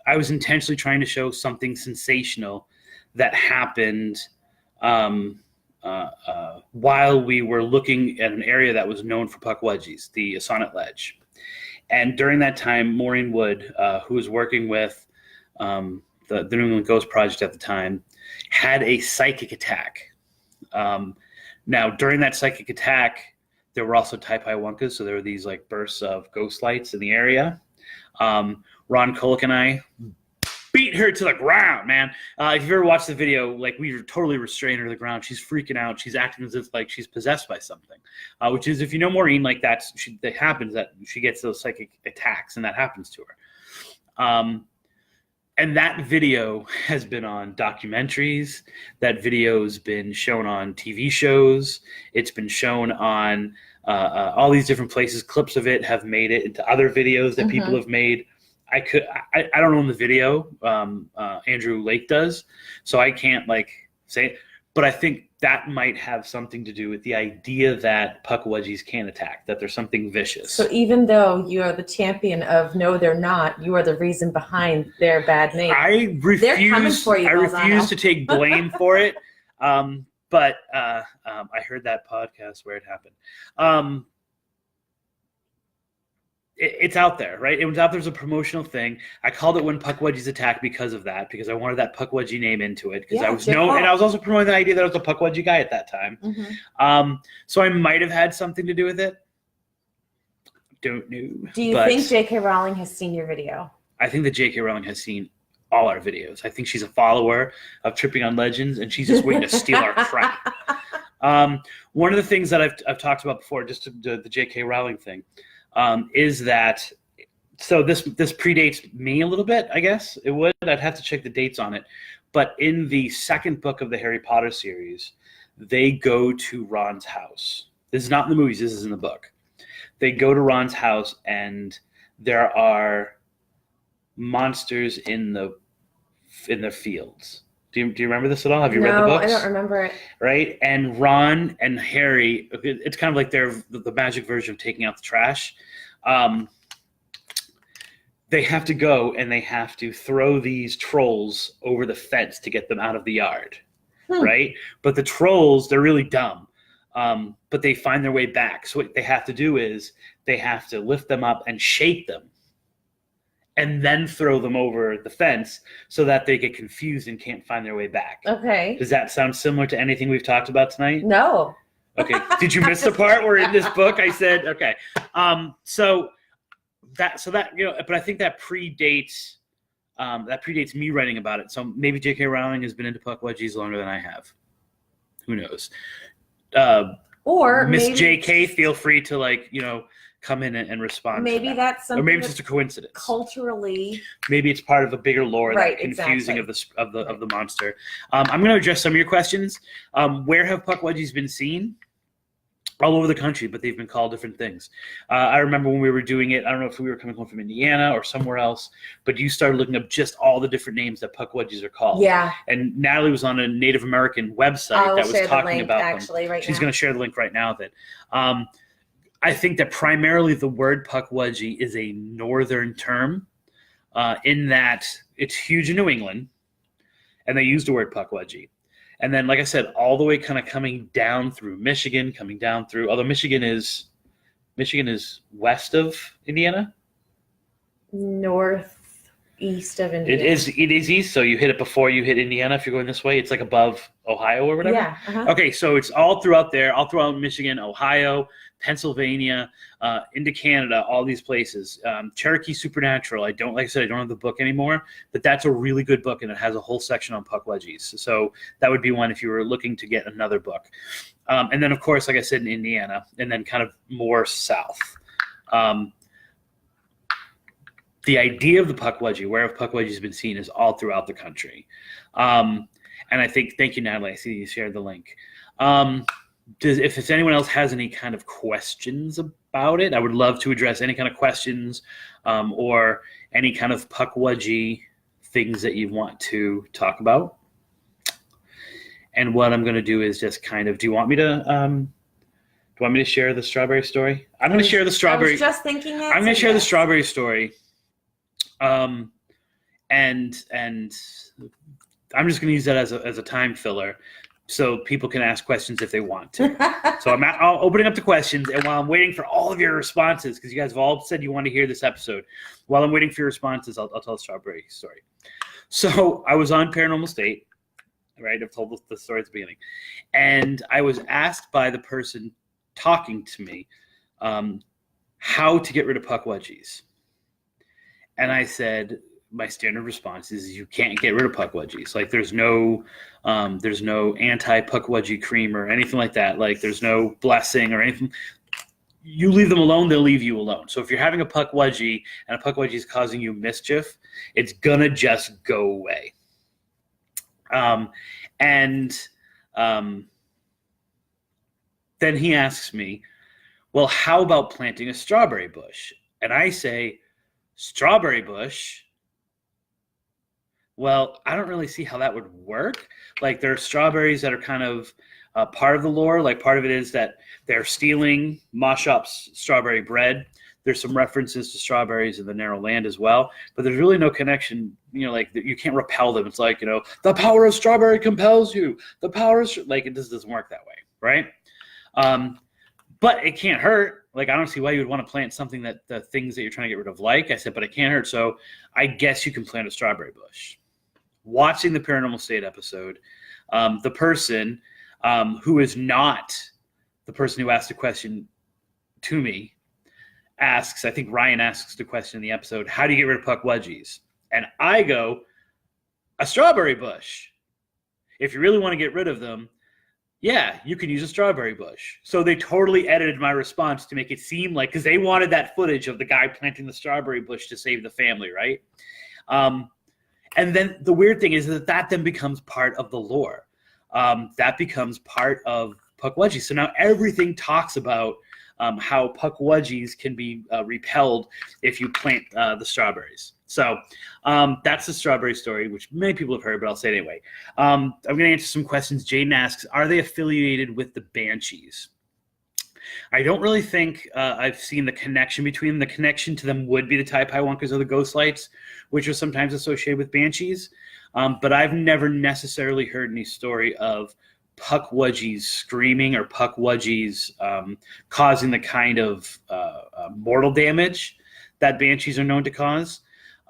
I was intentionally trying to show something sensational that happened while we were looking at an area that was known for Pukwudgies, the Sonnet Ledge. And during that time, Maureen Wood, who was working with the New England Ghost Project at the time, had a psychic attack. Now, during that psychic attack, there were also Tai-Pai-Wunkas, so there were these like bursts of ghost lights in the area. Ron Kolick and I beat her to the ground, man. If you've ever watched the video, like we were totally restrained her to the ground. She's freaking out. She's acting as if like she's possessed by something, which is, if you know Maureen, like that happens, that she gets those psychic attacks, and that happens to her. And that video has been on documentaries. That video's been shown on TV shows. It's been shown on all these different places. Clips of it have made it into other videos that people have made. I don't own the video. Andrew Lake does, so I can't like say it. But I think that might have something to do with the idea that Pukwudgies can attack, that there's something vicious. So even though you are the champion of no, they're not, you are the reason behind their bad name. I refuse. They're coming for you, I Balzano. refuse to take blame for it. But I heard that podcast where it happened. It's out there, right? It was out there as a promotional thing. I called it When Pukwudgies Attack because of that, because I wanted that Pukwudgie name into it. Because I was and I was also promoting the idea that I was a Pukwudgie guy at that time. So I might have had something to do with it. Don't know. Do you think J.K. Rowling has seen your video? I think that J.K. Rowling has seen all our videos. I think she's a follower of Tripping on Legends, and she's just waiting to steal our crap. One of the things that I've talked about before, just the J.K. Rowling thing, is that, so this predates me a little bit, I guess it would. I'd have to check the dates on it. But in the second book of the Harry Potter series, they go to Ron's house. This is not in the movies, this is in the book. They go to Ron's house, and there are monsters in the fields. Do you remember this at all? Have you read the books? No, I don't remember it. Right? And Ron and Harry, it's kind of like they're the magic version of taking out the trash. They have to go and they have to throw these trolls over the fence to get them out of the yard. Right? But the trolls, they're really dumb. But they find their way back. So what they have to do is they have to lift them up and shake them, and then throw them over the fence so that they get confused and can't find their way back. Okay. Does that sound similar to anything we've talked about tonight? No. Okay. Did you miss the part where in this book I said, okay. So that, but I think that predates me writing about it. So maybe J.K. Rowling has been into Pukwudgies longer than I have. Who knows? Or Miss J.K., feel free to come in and respond. Maybe that's something, or maybe it's just a coincidence. Culturally, maybe it's part of a bigger lore, right? That confusing of the monster. I'm going to address some of your questions. Where have Pukwudgies been seen? All over the country, but they've been called different things. I remember when we were doing it, I don't know if we were coming home from Indiana or somewhere else, but you started looking up just all the different names that Pukwudgies are called. Yeah. And Natalie was on a Native American website that was talking about them. Right, she's going to share the link right now. That I think that primarily the word Pukwudgie is a northern term, in that it's huge in New England, and they use the word Pukwudgie. And then, like I said, all the way kind of coming down through Michigan, although Michigan is west of Indiana? Northeast of Indiana. It is east, so you hit it before you hit Indiana. If you're going this way, it's like above Ohio or whatever. Yeah. Okay, so it's all throughout there, all throughout Michigan, Ohio, Pennsylvania, into Canada, all these places. Cherokee Supernatural. I don't have the book anymore, but that's a really good book, and it has a whole section on Pukwudgies. So that would be one if you were looking to get another book. And then, of course, like I said, in Indiana, and then kind of more south. The idea of the Pukwudgie, where Pukwudgie has been seen, is all throughout the country. And I think, thank you, Natalie. I see you shared the link. If anyone else has any kind of questions about it, I would love to address any kind of questions or any kind of Pukwudgie things that you want to talk about. And what I'm going to do is just kind of, do you want me to share the strawberry story? I'm going to share the strawberry. I was just thinking it. I'm going to share the strawberry story. And I'm just going to use that as a time filler. so people can ask questions if they want to. So I'm opening up the questions, and while I'm waiting for all of your responses, because you guys have all said you want to hear this episode, while I'm waiting for your responses, I'll tell a strawberry story. So I was on Paranormal State, right? I've told the story at the beginning. And I was asked by the person talking to me how to get rid of Pukwudgies. And I said, my standard response is you can't get rid of Pukwudgies. Like there's no anti-Pukwudgie cream or anything like that. Like there's no blessing or anything. You leave them alone, they'll leave you alone. So if you're having a Pukwudgie and a Pukwudgie is causing you mischief, it's gonna just go away. Then he asks me, well, how about planting a strawberry bush? And I say, strawberry bush? Well, I don't really see how that would work. Like there are strawberries that are kind of part of the lore. Like part of it is that they're stealing Moshop's strawberry bread. There's some references to strawberries in the Narrow Land as well, but there's really no connection. Like you can't repel them. It's like, the power of strawberry compels you. The power of like it just doesn't work that way, right? But it can't hurt. Like I don't see why you would want to plant something that the things that you're trying to get rid of. Like I said, but it can't hurt. So I guess you can plant a strawberry bush. Watching the Paranormal State episode, the person who is not the person who asked the question to me asks, I think Ryan asks the question in the episode, how do you get rid of Pukwudgies? And I go, a strawberry bush. If you really want to get rid of them, yeah, you can use a strawberry bush. So they totally edited my response to make it seem like, because they wanted that footage of the guy planting the strawberry bush to save the family, right? And then the weird thing is that then becomes part of the lore. That becomes part of Pukwudgie. So now everything talks about how Pukwudgies can be repelled if you plant the strawberries. So that's the strawberry story, which many people have heard, but I'll say it anyway. I'm going to answer some questions. Jaden asks, are they affiliated with the Banshees? I don't really think I've seen the connection between them. The connection to them would be the Tai-Pai-Wonkas or the Ghost Lights, which are sometimes associated with Banshees. But I've never necessarily heard any story of Pukwudgies screaming or Pukwudgies causing the kind of mortal damage that Banshees are known to cause.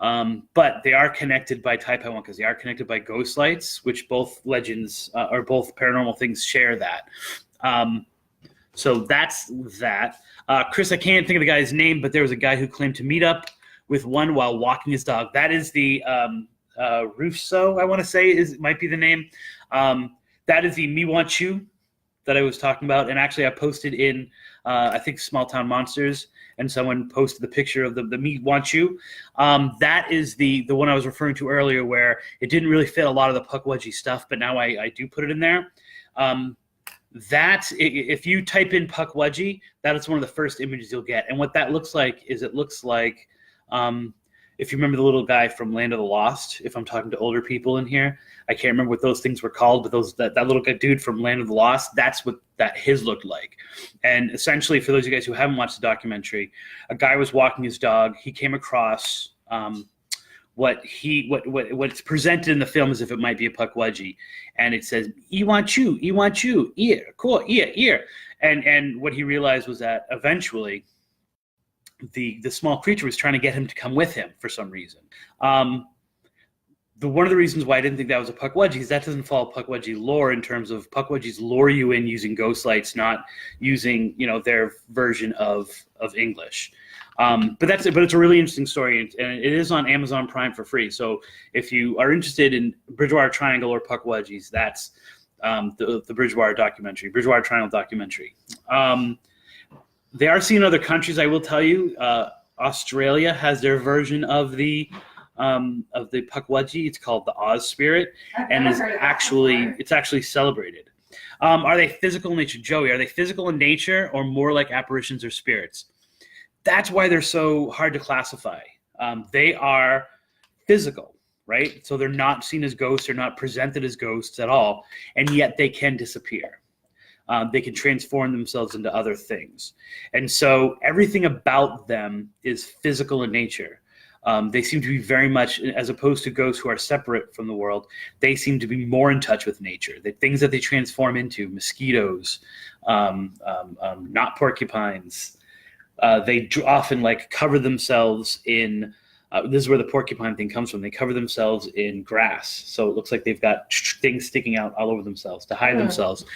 But they are connected by Tai-Pai-Wonkas. They are connected by Ghost Lights, which both legends or both paranormal things share that. So that's that. Chris, I can't think of the guy's name, but there was a guy who claimed to meet up with one while walking his dog. That is the Rousseau, I want to say, might be the name. That is the Me Want You that I was talking about. And actually I posted in, I think, Small Town Monsters, and someone posted the picture of the Me Want You. That is the one I was referring to earlier, where it didn't really fit a lot of the Pukwudgie stuff, but now I do put it in there. That, if you type in Pukwudgie, that is one of the first images you'll get. And what that looks like is it looks like, if you remember the little guy from Land of the Lost, if I'm talking to older people in here, I can't remember what those things were called, but that little dude from Land of the Lost, that's what his looked like. And essentially, for those of you guys who haven't watched the documentary, a guy was walking his dog. He came across what's presented in the film as if it might be a Pukwudgie, and it says "E want you, ear, cool, ear." And what he realized was that eventually the small creature was trying to get him to come with him for some reason. One of the reasons why I didn't think that was a Pukwudgie is that doesn't follow Pukwudgie lore in terms of Pukwudgies lure you in using ghost lights, not using their version of English. But it's a really interesting story, and it is on Amazon Prime for free. So if you are interested in Bridgewater Triangle or Pukwudgies, that's the Bridgewater Triangle documentary. They are seen in other countries, I will tell you. Australia has their version of the Pukwudgie. It's called the Oz Spirit, and it's actually celebrated. Are they physical in nature, Joey? Are they physical in nature or more like apparitions or spirits? That's why they're so hard to classify. They are physical, right? So they're not seen as ghosts. They're not presented as ghosts at all, and yet they can disappear. They can transform themselves into other things. And so everything about them is physical in nature. They seem to be very much, as opposed to ghosts who are separate from the world, they seem to be more in touch with nature. The things that they transform into, mosquitoes, not porcupines, they often like cover themselves in, this is where the porcupine thing comes from. They cover themselves in grass. So it looks like they've got things sticking out all over themselves to hide themselves.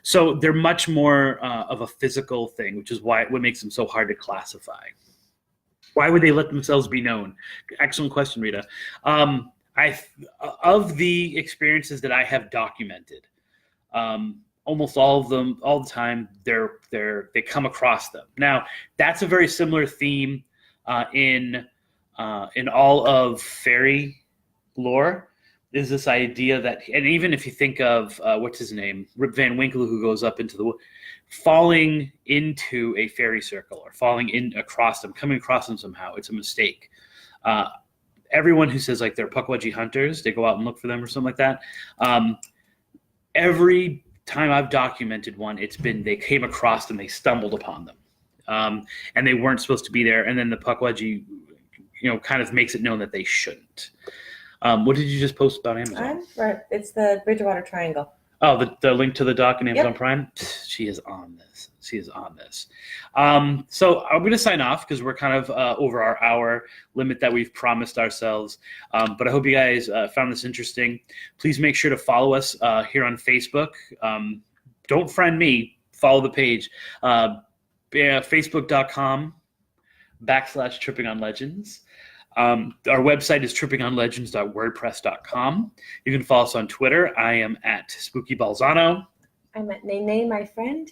So they're much more of a physical thing, which is what makes them so hard to classify. Why would they let themselves be known? Excellent question, Rita. Of the experiences that I have documented, almost all of them, all the time, they come across them. Now, that's a very similar theme in all of fairy lore. Is this idea that, and even if you think of what's his name, Rip Van Winkle, who goes up into the wood, falling into a fairy circle or falling in across them, coming across them somehow, it's a mistake. Everyone who says like they're Pukwudgie hunters, they go out and look for them or something like that. Every time I've documented one, it's been they came across them, they stumbled upon them, and they weren't supposed to be there. And then the Pukwudgie, kind of makes it known that they shouldn't. What did you just post about Amazon? It's the Bridgewater Triangle. Oh, the link to the doc in Amazon Yep. Prime? She is on this. So I'm going to sign off because we're kind of over our hour limit that we've promised ourselves. But I hope you guys found this interesting. Please make sure to follow us here on Facebook. Don't friend me. Follow the page. Facebook.com/trippingonlegends. Our website is trippingonlegends.wordpress.com. You can follow us on Twitter. I am at Spooky Balzano. I'm at Nene, my friend.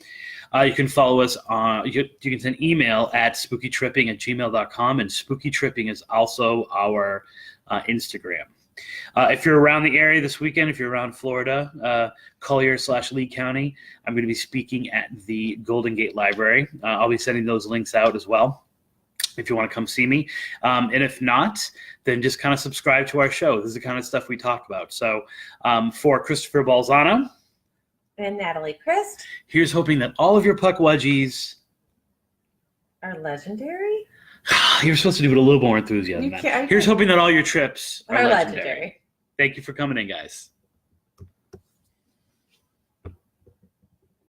You can follow us on, you can send email at spookytripping@gmail.com, and Spooky Tripping is also our Instagram. If you're around the area this weekend, if you're around Florida, Collier/Lee County, I'm going to be speaking at the Golden Gate Library. I'll be sending those links out as well if you want to come see me. And if not, then just kind of subscribe to our show. This is the kind of stuff we talk about. So for Christopher Balzano And Natalie Crist here's hoping that all of your Pukwudgies are legendary. You're supposed to do it a little more enthusiasm. Here's hoping that all your trips are legendary. Thank you for coming in, guys.